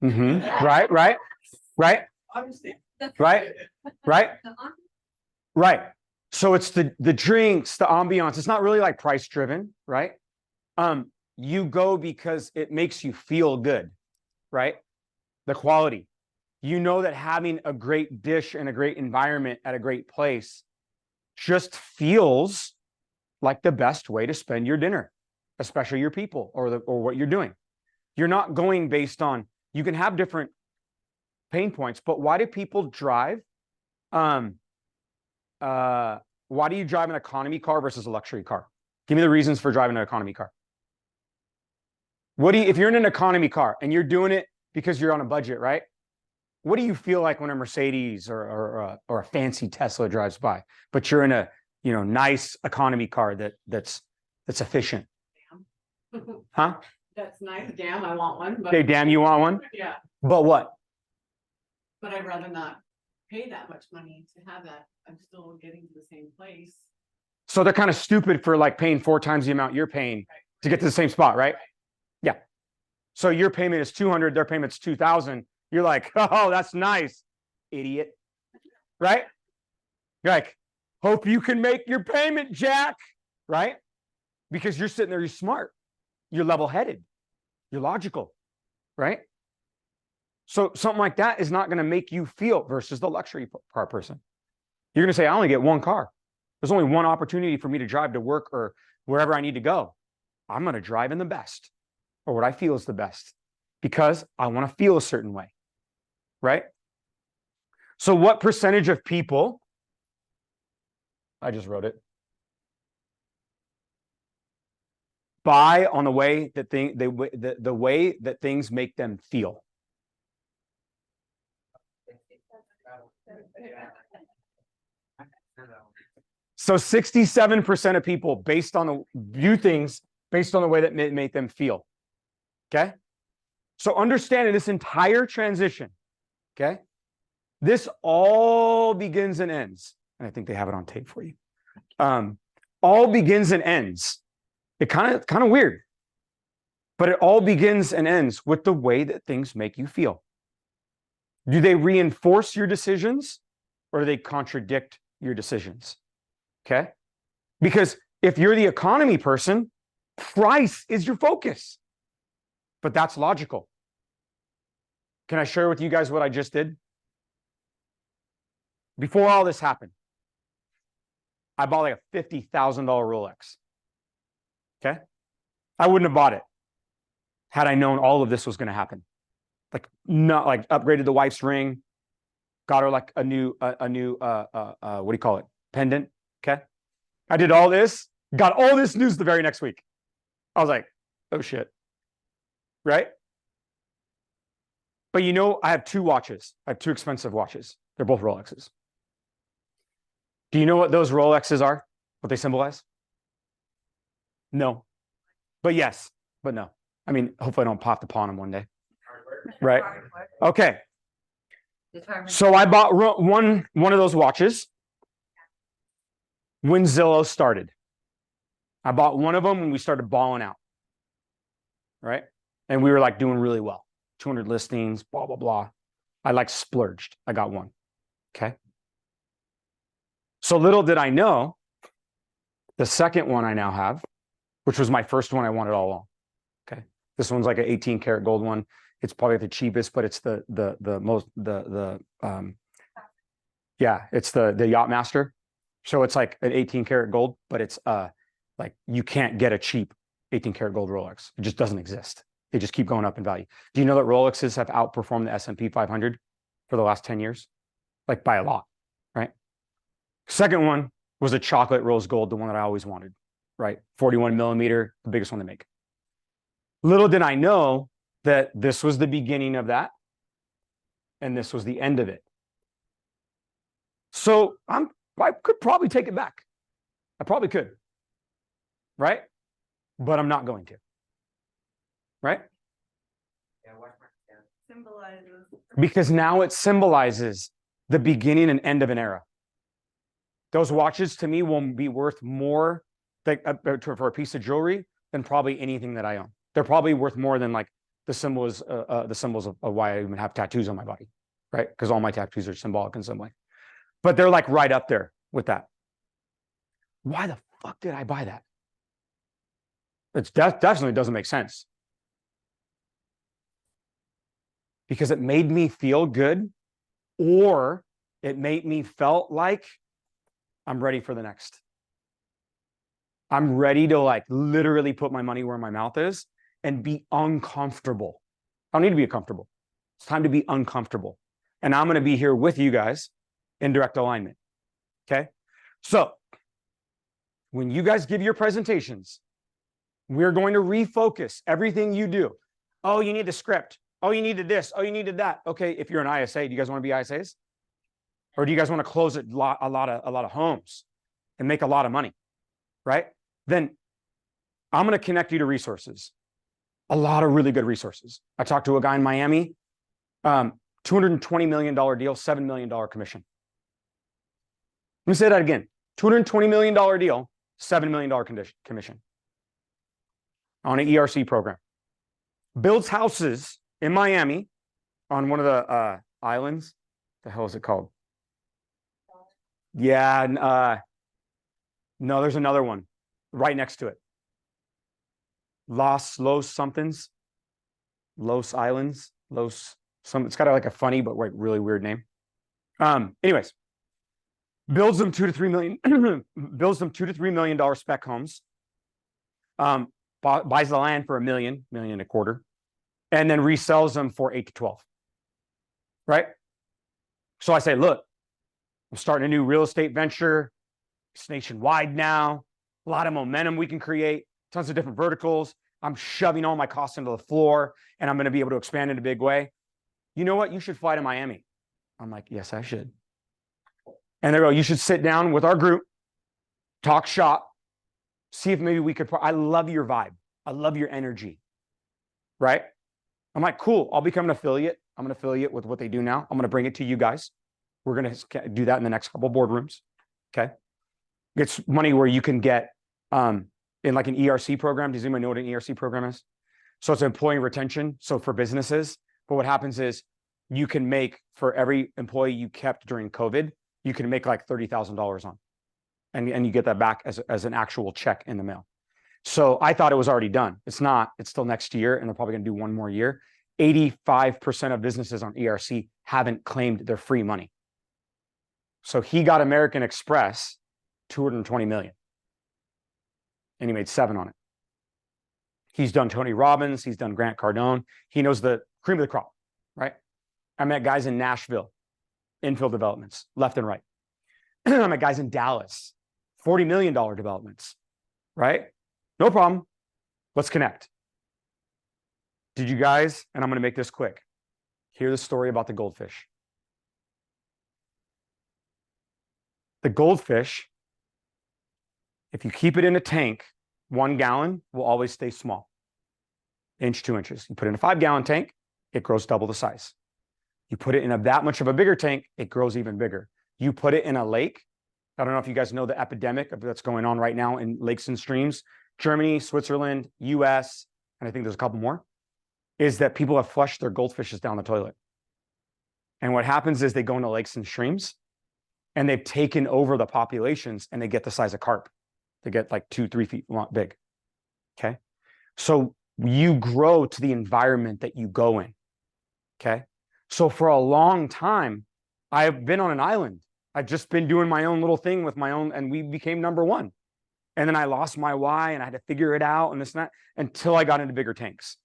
Mm-hmm. Right. Obviously. Right. So it's the drinks, the ambiance. It's not really like price driven, right? You go because it makes you feel good, right? The quality. You know that having a great dish and a great environment at a great place just feels like the best way to spend your dinner, especially your people or what you're doing. You're not going based on, you can have different pain points, but why do people drive? Why do you drive an economy car versus a luxury car? Give me the reasons for driving an economy car. If you're in an economy car and you're doing it because you're on a budget, right? What do you feel like when a Mercedes or a fancy Tesla drives by, but you're in a nice economy car that's efficient? Huh? That's nice. Damn, I want one. But Okay, damn, you want one? Yeah, But what? but I'd rather not pay that much money to have that. I'm still getting to the same place. So they're kind of stupid for like paying 4 times the amount you're paying to get to the same spot, right? Yeah. So your payment is 200, their payment's 2,000. You're like, oh, that's nice, idiot. Right? You're like, hope you can make your payment, Jack. Right? Because you're sitting there, you're smart, you're level-headed, you're logical. Right? So something like that is not going to make you feel versus the luxury car person. You're going to say, I only get one car. There's only one opportunity for me to drive to work or wherever I need to go. I'm going to drive in the best or what I feel is the best because I want to feel a certain way. Right? So what percentage of people, I just wrote it, buy on the way that the way that things make them feel? So 67% of people view things based on the way that make them feel. Okay. So understanding this entire transition. Okay. This all begins and ends. And I think they have it on tape for you. All begins and ends. It kind of weird, but it all begins and ends with the way that things make you feel. Do they reinforce your decisions or do they contradict your decisions? Okay. Because if you're the economy person, price is your focus, but that's logical. Can I share with you guys what I just did? Before all this happened, I bought like a $50,000 Rolex. Okay. I wouldn't have bought it had I known all of this was going to happen. Like not like upgraded the wife's ring, got her like a new what do you call it? Pendant. Okay. I did all this, got all this news the very next week. I was like, oh shit. Right? But you know, I have two watches. I have two expensive watches. They're both Rolexes. Do you know what those Rolexes are? What they symbolize? No. But yes, but no. I mean, hopefully I don't pop the pawn them one day. Right? Okay. So I bought one of those watches when Zillow started. I bought one of them when we started balling out. Right? And we were like doing really well. 200 listings, blah, blah, blah. I like splurged. I got one. Okay. So little did I know, the second one I now have, which was my first one I wanted all along. Okay. This one's like an 18 karat gold one. It's probably the cheapest, but it's it's the Yacht Master. So it's like an 18 karat gold, but it's like you can't get a cheap 18 karat gold Rolex. It just doesn't exist. They just keep going up in value. Do you know that Rolexes have outperformed the S&P 500 for the last 10 years? Like by a lot, right? Second one was a chocolate rose gold, the one that I always wanted, right? 41 millimeter, the biggest one they make. Little did I know that this was the beginning of that, and this was the end of it. So I could probably take it back. I probably could, right? But I'm not going to. Right? Yeah, watch my Symbolizes. Because now it symbolizes the beginning and end of an era. Those watches to me will be worth more for a piece of jewelry than probably anything that I own. They're probably worth more than like the symbols of why I even have tattoos on my body, right? Because all my tattoos are symbolic in some way. But they're like right up there with that. Why the fuck did I buy that? It definitely doesn't make sense. Because it made me feel good, or it made me felt like I'm ready for the next. I'm ready to like literally put my money where my mouth is and be uncomfortable. I don't need to be comfortable. It's time to be uncomfortable. And I'm going to be here with you guys in direct alignment. Okay. So when you guys give your presentations, we're going to refocus everything you do. Oh, you need the script. Oh, you needed this. Oh, you needed that. Okay, if you're an ISA, do you guys want to be ISAs? Or do you guys want to close a lot of homes and make a lot of money? Right? Then I'm going to connect you to resources. A lot of really good resources. I talked to a guy in Miami, $220 million deal, $7 million commission. Let me say that again. $220 million deal, $7 million commission on an ERC program. builds houses in Miami on one of the islands. The hell is it called? Yeah, no, there's another one right next to it. Los somethings, Los Islands, it's got like a funny but like really weird name. Anyways, builds them $2 to $3 million spec homes. Buys the land for $1 million and a quarter, and then resells them for 8 to 12. Right? So I say, look, I'm starting a new real estate venture. It's nationwide now. A lot of momentum we can create, tons of different verticals. I'm shoving all my costs into the floor, and I'm going to be able to expand in a big way. You know what? You should fly to Miami. I'm like, yes, I should. And they go, you should sit down with our group, talk shop, see if maybe we could. I love your vibe. I love your energy. Right? I'm like, cool. I'll become an affiliate. I'm an affiliate with what they do now. I'm going to bring it to you guys. We're going to do that in the next couple boardrooms. Okay. It's money where you can get in like an ERC program. Does anybody know what an ERC program is? So it's employee retention. So for businesses, but what happens is you can make, for every employee you kept during COVID, you can make like $30,000 on, and you get that back as an actual check in the mail. So I thought it was already done. It's not. It's still next year, and they're probably going to do one more year. 85% of businesses on ERC haven't claimed their free money. So he got American Express $220 million, and he made 7 on it. He's done Tony Robbins. He's done Grant Cardone. He knows the cream of the crop, right? I met guys in Nashville, infill developments, left and right. I met guys in Dallas, $40 million developments, right? No problem. Let's connect. Did you guys, and I'm going to make this quick, hear the story about the goldfish? The goldfish, if you keep it in a tank, 1 gallon will always stay small, 1 to 2 inches. You put it in a 5-gallon tank, it grows double the size. You put it in that much of a bigger tank, it grows even bigger. You put it in a lake. I don't know if you guys know the epidemic that's going on right now in lakes and streams. Germany, Switzerland, US, and I think there's a couple more, is that people have flushed their goldfishes down the toilet. And what happens is they go into lakes and streams, and they've taken over the populations, and they get the size of carp. They get like 2-3 feet long, big. Okay. So you grow to the environment that you go in. Okay. So for a long time, I've been on an island. I've just been doing my own little thing with my own, and we became number 1. And then I lost my why, and I had to figure it out and this and that until I got into bigger tanks.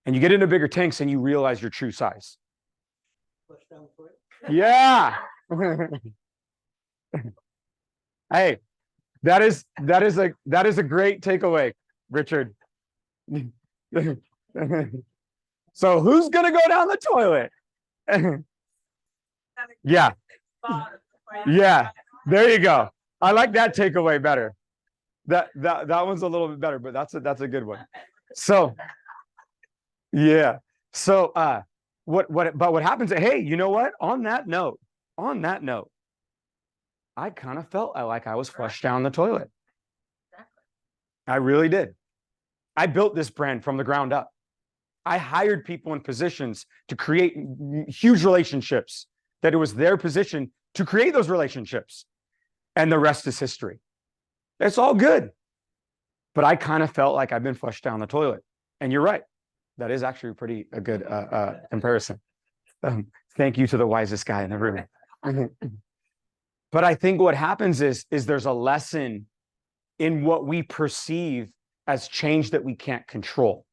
And you get into bigger tanks and you realize your true size. Yeah. Hey, that is a great takeaway, Richard. So who's gonna go down the toilet? Yeah. Yeah. There you go. I like that takeaway better. That one's a little bit better, but that's a good one. So yeah. So what happens? Hey, you know what? On that note, I kind of felt like I was flushed down the toilet. I really did. I built this brand from the ground up. I hired people in positions to create huge relationships, that it was their position to create those relationships. And the rest is history. It's all good. But I kind of felt like I've been flushed down the toilet. And you're right. That is actually a good comparison. Thank you to the wisest guy in the room. But I think what happens is there's a lesson in what we perceive as change that we can't control.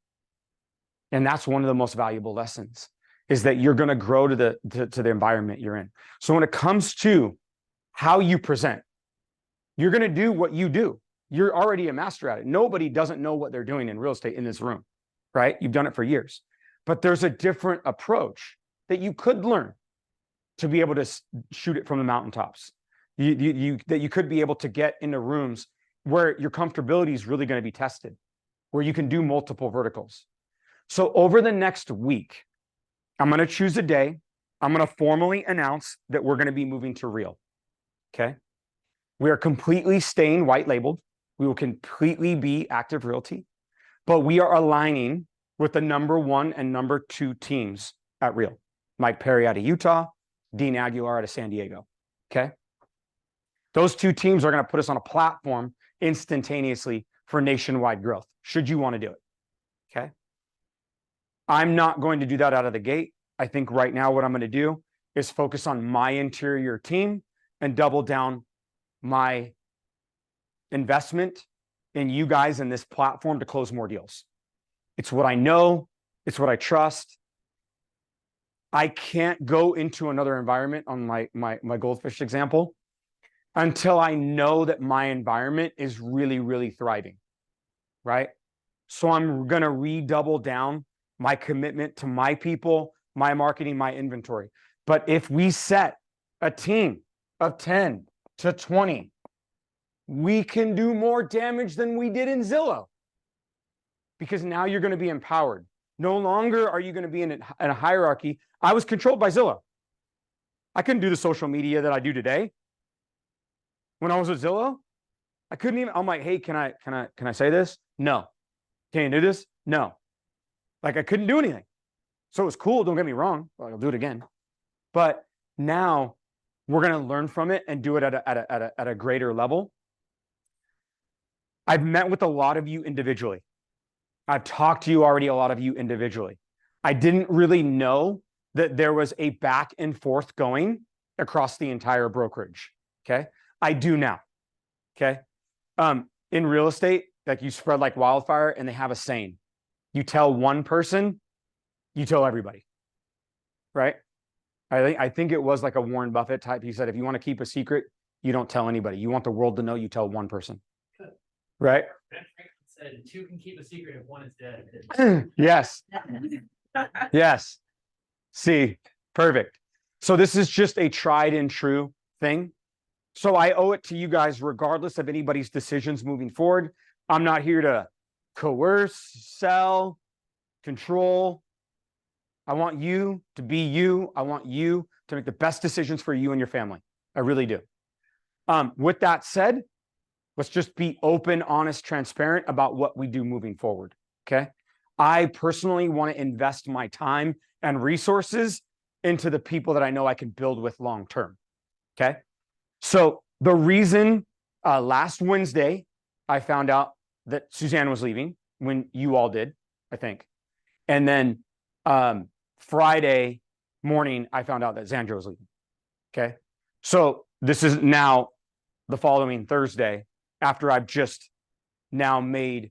And that's one of the most valuable lessons, is that you're going to grow to the environment you're in. So when it comes to how you present, you're going to do what you do. You're already a master at it. Nobody doesn't know what they're doing in real estate in this room, right? You've done it for years. But there's a different approach that you could learn to be able to shoot it from the mountaintops. That you could be able to get into rooms where your comfortability is really going to be tested, where you can do multiple verticals. So over the next week, I'm going to choose a day. I'm going to formally announce that we're going to be moving to real. Okay. We are completely staying white labeled. We will completely be active realty, but we are aligning with the #1 and #2 teams at Real. Mike Perry out of Utah, Dean Aguilar out of San Diego. Okay. Those 2 teams are going to put us on a platform instantaneously for nationwide growth, should you want to do it. Okay. I'm not going to do that out of the gate. I think right now what I'm going to do is focus on my interior team and double down my investment in you guys in this platform to close more deals. It's what I know. It's what I trust. I can't go into another environment on my goldfish example until I know that my environment is really, really thriving, right? So I'm going to redouble down my commitment to my people, my marketing, my inventory. But if we set a team of 10 to 20, we can do more damage than we did in Zillow. Because now you're going to be empowered. No longer are you going to be in a hierarchy. I was controlled by Zillow. I couldn't do the social media that I do today. When I was with Zillow, I couldn't even, I'm like, hey, can I say this? No. Can you do this? No. Like I couldn't do anything. So it was cool. Don't get me wrong. I'll do it again. But now we're going to learn from it and do it at a greater level. I've met with a lot of you individually. I've talked to you already, a lot of you individually. I didn't really know that there was a back and forth going across the entire brokerage. Okay. I do now. Okay. In real estate, like you spread like wildfire, and they have a saying. You tell one person, you tell everybody. Right. I think it was like a Warren Buffett type. He said, if you want to keep a secret, you don't tell anybody. You want the world to know, you tell one person. Right. Said 2 can keep a secret if 1 is dead. Yes. Yes. See, perfect. So this is just a tried and true thing. So I owe it to you guys, regardless of anybody's decisions moving forward. I'm not here to coerce, sell, control. I want you to be you. I want you to make the best decisions for you and your family. I really do. With that said, let's just be open, honest, transparent about what we do moving forward. Okay. I personally want to invest my time and resources into the people that I know I can build with long term. Okay. So the reason last Wednesday I found out that Suzanne was leaving, when you all did, I think. And then Friday morning, I found out that Xandra was leaving. Okay. So this is now the following Thursday, after I've just now made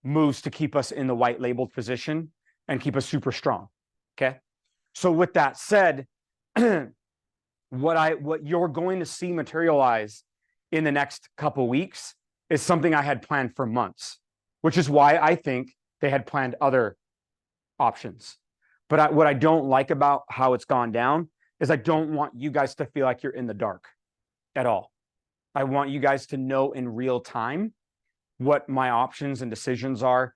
moves to keep us in the white labeled position and keep us super strong. Okay. So with that said, what you're going to see materialize in the next couple weeks is something I had planned for months, which is why I think they had planned other options. But what I don't like about how it's gone down is I don't want you guys to feel like you're in the dark at all. I want you guys to know in real time what my options and decisions are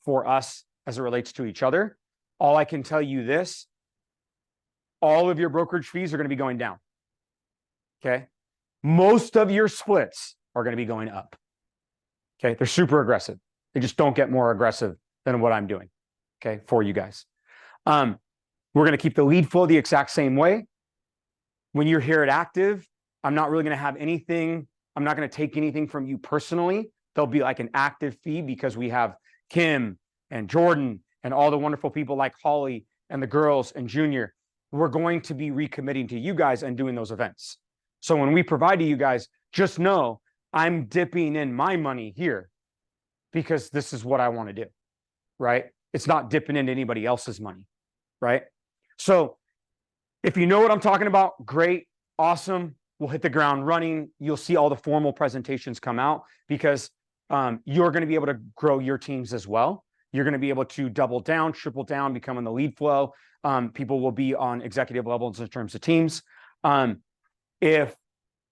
for us as it relates to each other. All I can tell you this, all of your brokerage fees are going to be going down. Okay. Most of your splits are going to be going up. Okay. They're super aggressive. They just don't get more aggressive than what I'm doing. Okay. For you guys. We're going to keep the lead flow the exact same way. When you're here at Active, I'm not really going to have anything. I'm not going to take anything from you personally. There'll be like an active fee because we have Kim and Jordan and all the wonderful people like Holly and the girls and Junior. We're going to be recommitting to you guys and doing those events. So when we provide to you guys, just know I'm dipping in my money here because this is what I want to do, right? It's not dipping into anybody else's money, right? So if you know what I'm talking about, great, awesome. We'll hit the ground running. You'll see all the formal presentations come out because you're going to be able to grow your teams as well. You're going to be able to double down, triple down, become in the lead flow. People will be on executive levels in terms of teams. If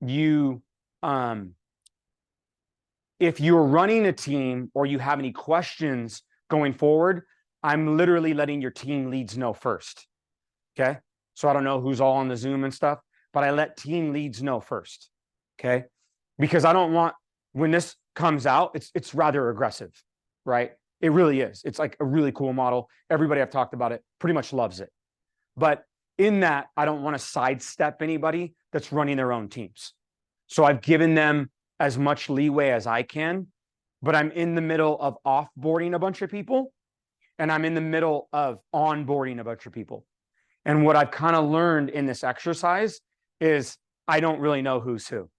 you're running a team or you have any questions going forward, I'm literally letting your team leads know first. Okay. So I don't know who's all on the Zoom and stuff, but I let team leads know first. Okay. Because I don't want, when this comes out, it's rather aggressive, right? It really is. It's like a really cool model. Everybody I've talked about it pretty much loves it. But in that, I don't want to sidestep anybody that's running their own teams. So I've given them as much leeway as I can, but I'm in the middle of offboarding a bunch of people, and I'm in the middle of onboarding a bunch of people. And what I've kind of learned in this exercise is I don't really know who's who,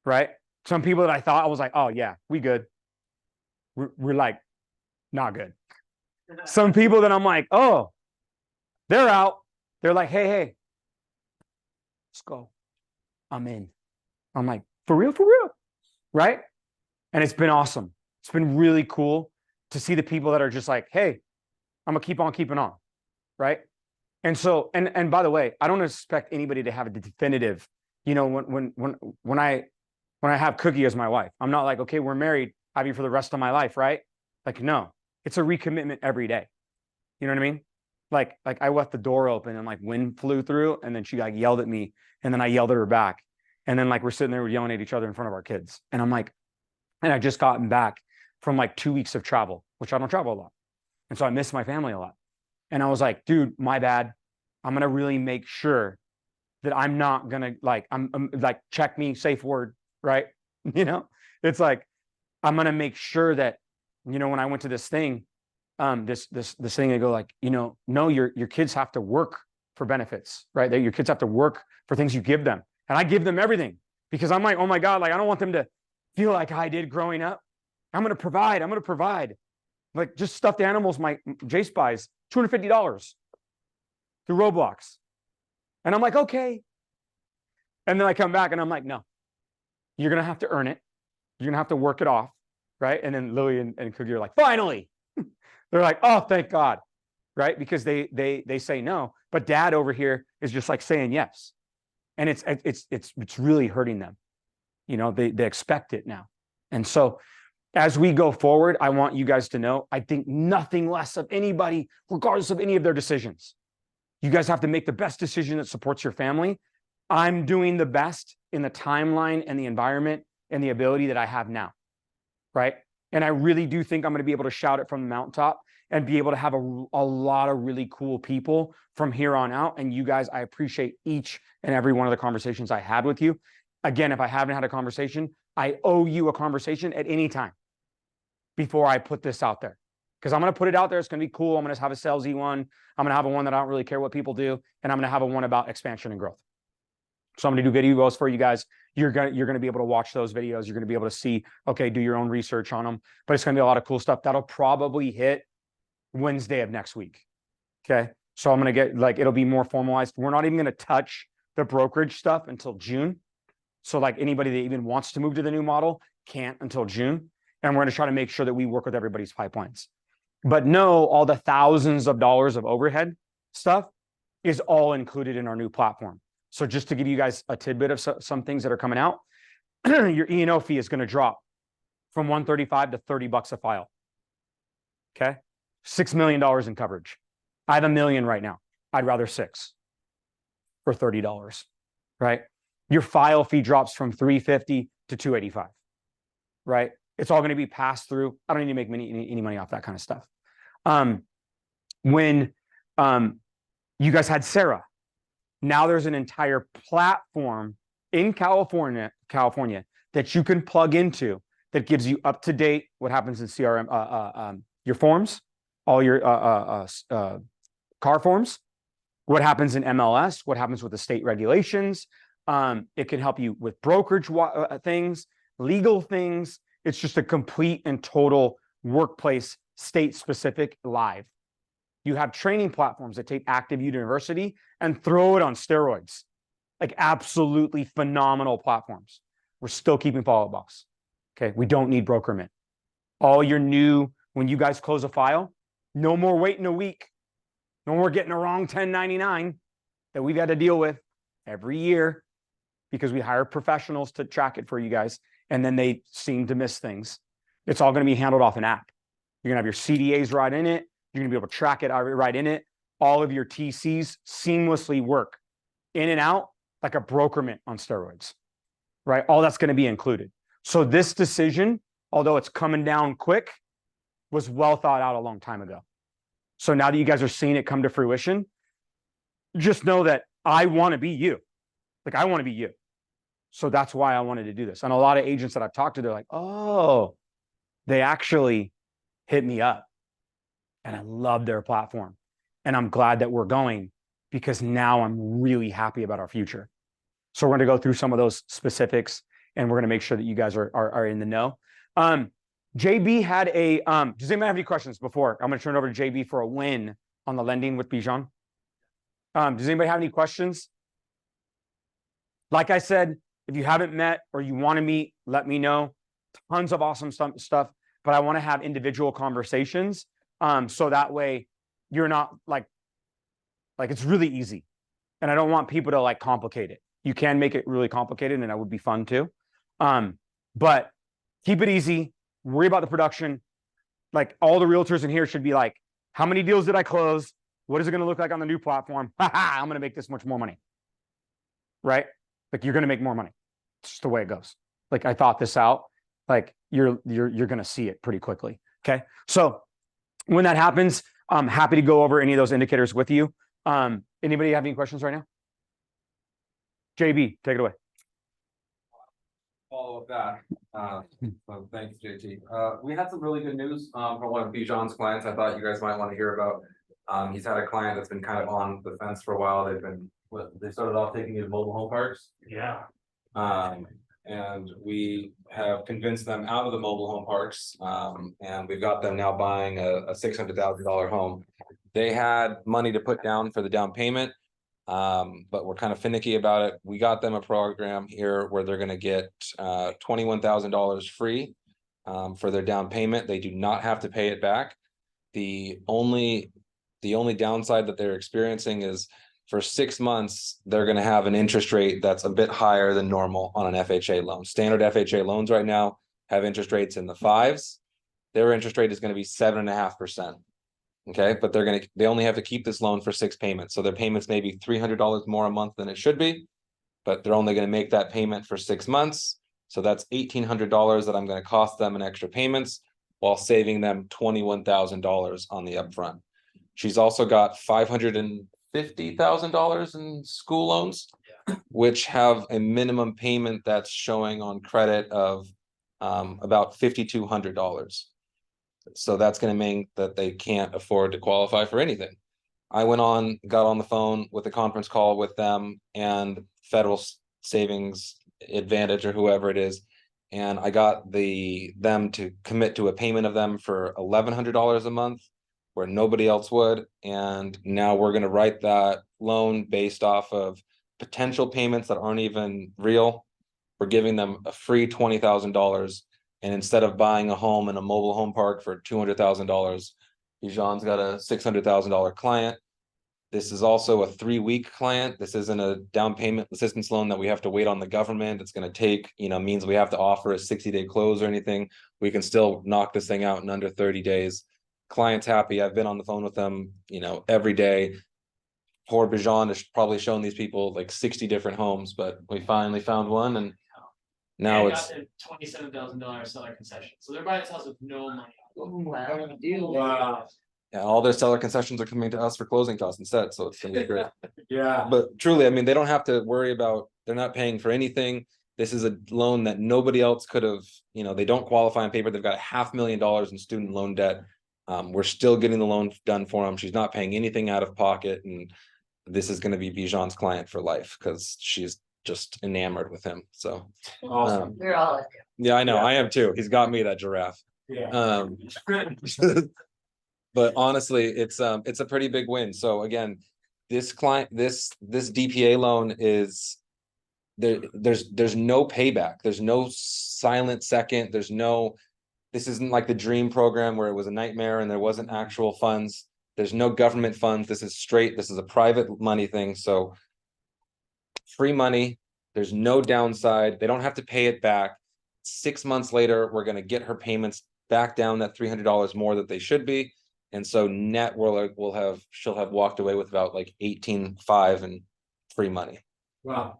right? Some people that I thought I was like, oh yeah, we good. We're like, not good. Some people that I'm like, oh, they're out. They're like, hey, let's go. I'm in. I'm like, for real, right? And it's been awesome. It's been really cool to see the people that are just like, hey, I'm gonna keep on keeping on, right? And so, and by the way, I don't expect anybody to have a definitive, you know, when I have Cookie as my wife, I'm not like, okay, we're married, I have you for the rest of my life, right? Like, no, it's a recommitment every day. You know what I mean? Like I left the door open and like wind flew through, and then she like yelled at me, and then I yelled at her back. And then like we're sitting there, we're yelling at each other in front of our kids. And I'm like, and I just gotten back from like 2 weeks of travel, which I don't travel a lot. And so I miss my family a lot. And I was like, dude, my bad. I'm going to really make sure that I'm not going to like, I'm like, check me, safe word, right? You know, it's like, I'm going to make sure that, you know, when I went to this thing, this thing, they go like, you know, no, your kids have to work for benefits, right? That your kids have to work for things you give them. And I give them everything because I'm like, oh my God, like, I don't want them to feel like I did growing up. I'm going to provide. Like just stuffed animals, my Jace buys $250 through Roblox. And I'm like, okay. And then I come back and I'm like, no, you're going to have to earn it. You're going to have to work it off. Right. And then Lily and Cookie are like, finally. They're like, oh, thank God. Right. Because they say no. But dad over here is just like saying yes. And it's really hurting them. You know, they expect it now. And so as we go forward, I want you guys to know, I think nothing less of anybody, regardless of any of their decisions. You guys have to make the best decision that supports your family. I'm doing the best in the timeline and the environment and the ability that I have now, right? And I really do think I'm going to be able to shout it from the mountaintop and be able to have a lot of really cool people from here on out. And you guys, I appreciate each and every one of the conversations I had with you. Again, if I haven't had a conversation, I owe you a conversation at any time before I put this out there. Because I'm going to put it out there. It's going to be cool. I'm going to have a salesy one. I'm going to have a one that I don't really care what people do. And I'm going to have a one about expansion and growth. So I'm going to do videos for you guys. You're going to be able to watch those videos. You're going to be able to see, okay, do your own research on them. But it's going to be a lot of cool stuff. That'll probably hit Wednesday of next week. Okay. So I'm going to get like, it'll be more formalized. We're not even going to touch the brokerage stuff until June. So like anybody that even wants to move to the new model can't until June. And we're going to try to make sure that we work with everybody's pipelines. But no, all the thousands of dollars of overhead stuff is all included in our new platform. So just to give you guys a tidbit of some things that are coming out, your E&O fee is going to drop from $135 to $30 a file. Okay. $6 million in coverage. I have $1 million right now. I'd rather 6 for $30, right? Your file fee drops from $350 to $285, right? It's all going to be passed through. I don't need to make any money off that kind of stuff. When you guys had Sarah, now there's an entire platform in California that you can plug into that gives you up to date what happens in CRM, your forms, all your car forms, what happens in MLS, what happens with the state regulations. It can help you with brokerage things, legal things. It's just a complete and total workplace, state-specific live. You have training platforms that take Active University and throw it on steroids. Like absolutely phenomenal platforms. We're still keeping Follow Up Boss. Okay, we don't need Brokerment. All your new, when you guys close a file, no more waiting a week. No more getting a wrong 1099 that we've had to deal with every year because we hire professionals to track it for you guys. And then they seem to miss things. It's all going to be handled off an app. You're going to have your CDAs right in it. You're going to be able to track it right in it. All of your TCs seamlessly work in and out like a brokerment on steroids, right? All that's going to be included. So this decision, although it's coming down quick, was well thought out a long time ago. So now that you guys are seeing it come to fruition, just know that I want to be you. Like, I want to be you. So that's why I wanted to do this. And a lot of agents that I've talked to, they're like, oh, they actually hit me up. And I love their platform. And I'm glad that we're going, because now I'm really happy about our future. So we're going to go through some of those specifics, and we're going to make sure that you guys are in the know. JB had a, does anybody have any questions before? I'm going to turn it over to JB for a win on the lending with Bijan. Does anybody have any questions? Like I said, if you haven't met or you want to meet, let me know. Tons of awesome stuff, but I want to have individual conversations. So that way you're not like it's really easy. And I don't want people to like complicate it. You can make it really complicated, and that would be fun too. But keep it easy. Worry about the production. Like, all the realtors in here should be like, how many deals did I close? What is it going to look like on the new platform? I'm going to make this much more money. Right? Like, you're going to make more money. It's just the way it goes. Like, I thought this out. Like, you're going to see it pretty quickly. Okay. So when that happens, I'm happy to go over any of those indicators with you. Anybody have any questions right now? JB, take it away. Follow up that. So thanks, JT. We had some really good news from one of Bijan's clients. I thought you guys might want to hear about. He's had a client that's been kind of on the fence for a while. They started off taking you to mobile home parks. Yeah. And we have convinced them out of the mobile home parks. And we've got them now buying a $600,000 home. They had money to put down for the down payment. But we're kind of finicky about it. We got them a program here where they're going to get $21,000 free for their down payment. They do not have to pay it back. The only downside that they're experiencing is for 6 months, they're going to have an interest rate that's a bit higher than normal on an FHA loan. Standard FHA loans right now have interest rates in the 5s. Their interest rate is going to be 7.5%. Okay, but they only have to keep this loan for 6 payments. So their payments may be $300 more a month than it should be, but they're only going to make that payment for 6 months. So that's $1,800 that I'm going to cost them in extra payments while saving them $21,000 on the upfront. She's also got $550,000 in school loans, which have a minimum payment that's showing on credit of about $5,200. So that's going to mean that they can't afford to qualify for anything. I got on the phone with a conference call with them and Federal Savings Advantage or whoever it is. And I got them to commit to a payment of them for $1,100 a month where nobody else would. And now we're going to write that loan based off of potential payments that aren't even real. We're giving them a free $20,000. And instead of buying a home in a mobile home park for $200,000, Bijan's got a $600,000 client. This is also a 3-week client. This isn't a down payment assistance loan that we have to wait on the government. It's going to take, means we have to offer a 60-day close or anything. We can still knock this thing out in under 30 days. Client's happy. I've been on the phone with them, every day. Poor Bijan has probably shown these people like 60 different homes, but we finally found one. And now it's $27,000 seller concession. So they're buying this house with no money. wow. Yeah, all their seller concessions are coming to us for closing costs instead. So it's gonna be great. Yeah. But truly, they don't have to worry about, they're not paying for anything. This is a loan that nobody else could have, they don't qualify on paper. They've got $500,000 in student loan debt. We're still getting the loan done for them. She's not paying anything out of pocket. And this is going to be Bijan's client for life because she's just enamored with him. So Awesome. We're all in. yeah, I know. I am too. He's got me, that giraffe. Yeah. But honestly, it's a pretty big win. So again, this client, this DPA loan is there's no payback. There's no silent second. This isn't like the dream program where it was a nightmare and there wasn't actual funds. There's no government funds. This is a private money thing. So free money. There's no downside. They don't have to pay it back. 6 months later, we're going to get her payments back down that $300 more that they should be. And so net she'll have walked away with about like $18,500 in free money. Wow.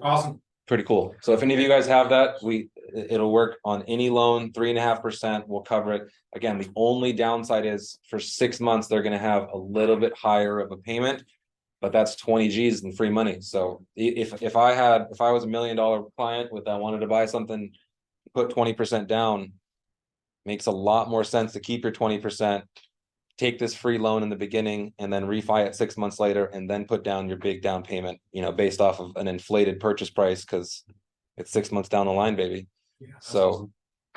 Awesome. Pretty cool. So if any of you guys have that, It'll work on any loan, 3.5% will cover it. Again, the only downside is for 6 months, they're gonna have a little bit higher of a payment. But that's 20 G's in free money. So if I was $1 million client with I wanted to buy something, put 20% down. Makes a lot more sense to keep your 20%, take this free loan in the beginning and then refi it 6 months later and then put down your big down payment, based off of an inflated purchase price because it's 6 months down the line, baby. So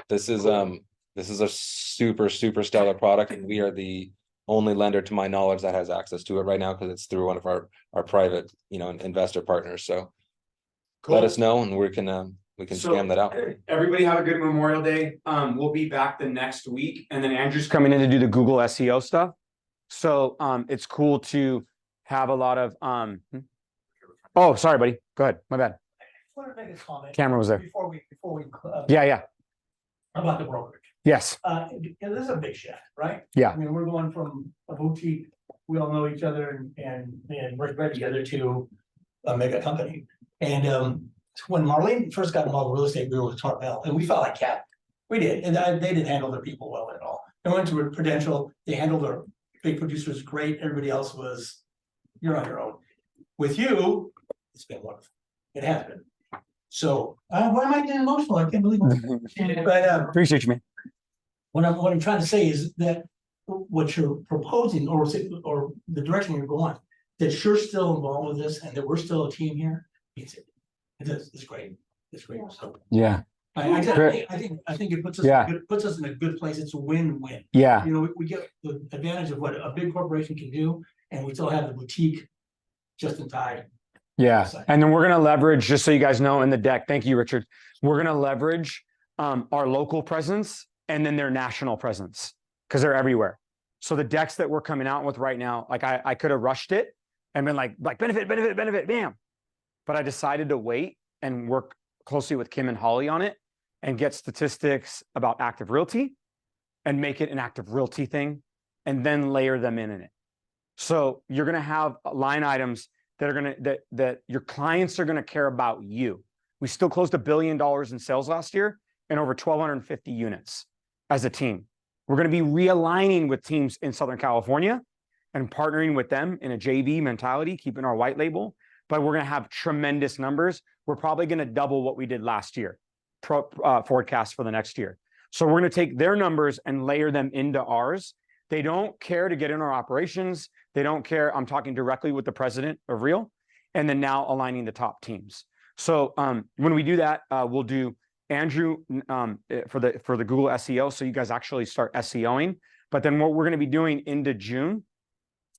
this is a super stellar product, and we are the only lender to my knowledge that has access to it right now because it's through one of our private, investor partners. So let us know and we can scam that out. Everybody have a good Memorial Day. We'll be back the next week, and then Andrew's coming in to do the Google SEO stuff. So it's cool to have a lot of oh, sorry, buddy. Go ahead. My bad. I just want to make a comment. Camera was there. Before we. Yeah. About the brokerage. Yes. This is a big shift, right? Yeah. I mean, we're going from a boutique, we all know each other and work right together to a mega company. And when Marlene first got involved in real estate, we were with Tarpel, and we felt like cat. We did, and they didn't handle their people well at all. They went to Prudential, they handled their big producers great. Everybody else was, you're on your own. With you, it's been wonderful. It has been. So why am I getting emotional? I can't believe it. But Appreciate you, man. what I'm trying to say is that what you're proposing or the direction you're going, that you're still involved with this and that we're still a team here, it's great. It's great. So Yeah. I think it puts us, Yeah. it puts us in a good place. It's a win-win. Yeah. We get the advantage of what a big corporation can do, and we still have the boutique just in time. Yeah. And then we're going to leverage, just so you guys know in the deck, thank you, Richard. We're going to leverage our local presence and then their national presence because they're everywhere. So the decks that we're coming out with right now, like I could have rushed it and been like benefit, bam. But I decided to wait and work closely with Kim and Holly on it and get statistics about active realty and make it an active realty thing and then layer them in it. So you're going to have line items that are going to, that your clients are going to care about you. We still closed $1 billion in sales last year and over 1,250 units as a team. We're going to be realigning with teams in Southern California and partnering with them in a JV mentality, keeping our white label, but we're going to have tremendous numbers. We're probably going to double what we did last year, forecast for the next year. So we're going to take their numbers and layer them into ours. They don't care to get in our operations. They don't care. I'm talking directly with the president of Real, and then now aligning the top teams. So when we do that, we'll do Andrew for the Google SEO. So you guys actually start SEOing. But then what we're going to be doing into June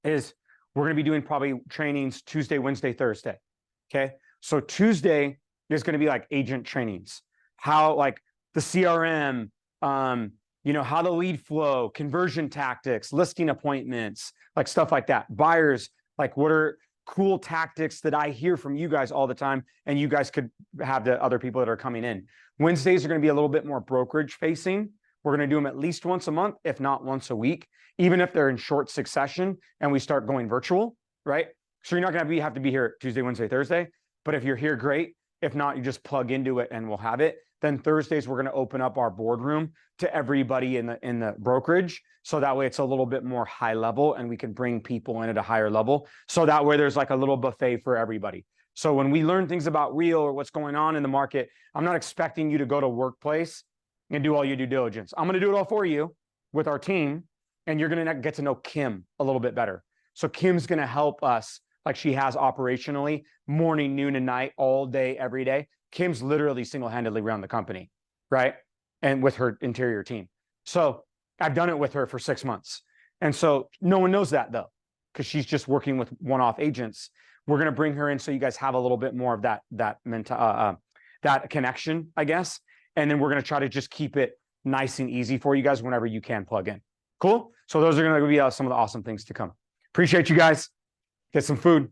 is we're going to be doing probably trainings Tuesday, Wednesday, Thursday. Okay. So Tuesday is going to be like agent trainings, how like the CRM, how the lead flow, conversion tactics, listing appointments, like stuff like that. Buyers, like what are cool tactics that I hear from you guys all the time, and you guys could have the other people that are coming in. Wednesdays are going to be a little bit more brokerage facing. We're going to do them at least once a month, if not once a week, even if they're in short succession and we start going virtual, right? So you're not going to have to be here Tuesday, Wednesday, Thursday, but if you're here, great. If not, you just plug into it and we'll have it. Then Thursdays, we're going to open up our boardroom to everybody in the brokerage. So that way it's a little bit more high level and we can bring people in at a higher level. So that way there's like a little buffet for everybody. So when we learn things about Real or what's going on in the market, I'm not expecting you to go to workplace and do all your due diligence. I'm going to do it all for you with our team, and you're going to get to know Kim a little bit better. So Kim's going to help us like she has operationally, morning, noon, and night, all day, every day. Kim's literally single-handedly run the company, right? And with her interior team. So I've done it with her for 6 months. And so no one knows that though, because she's just working with one-off agents. We're going to bring her in so you guys have a little bit more of that connection, I guess. And then we're going to try to just keep it nice and easy for you guys whenever you can plug in. Cool? So those are going to be some of the awesome things to come. Appreciate you guys. Get some food.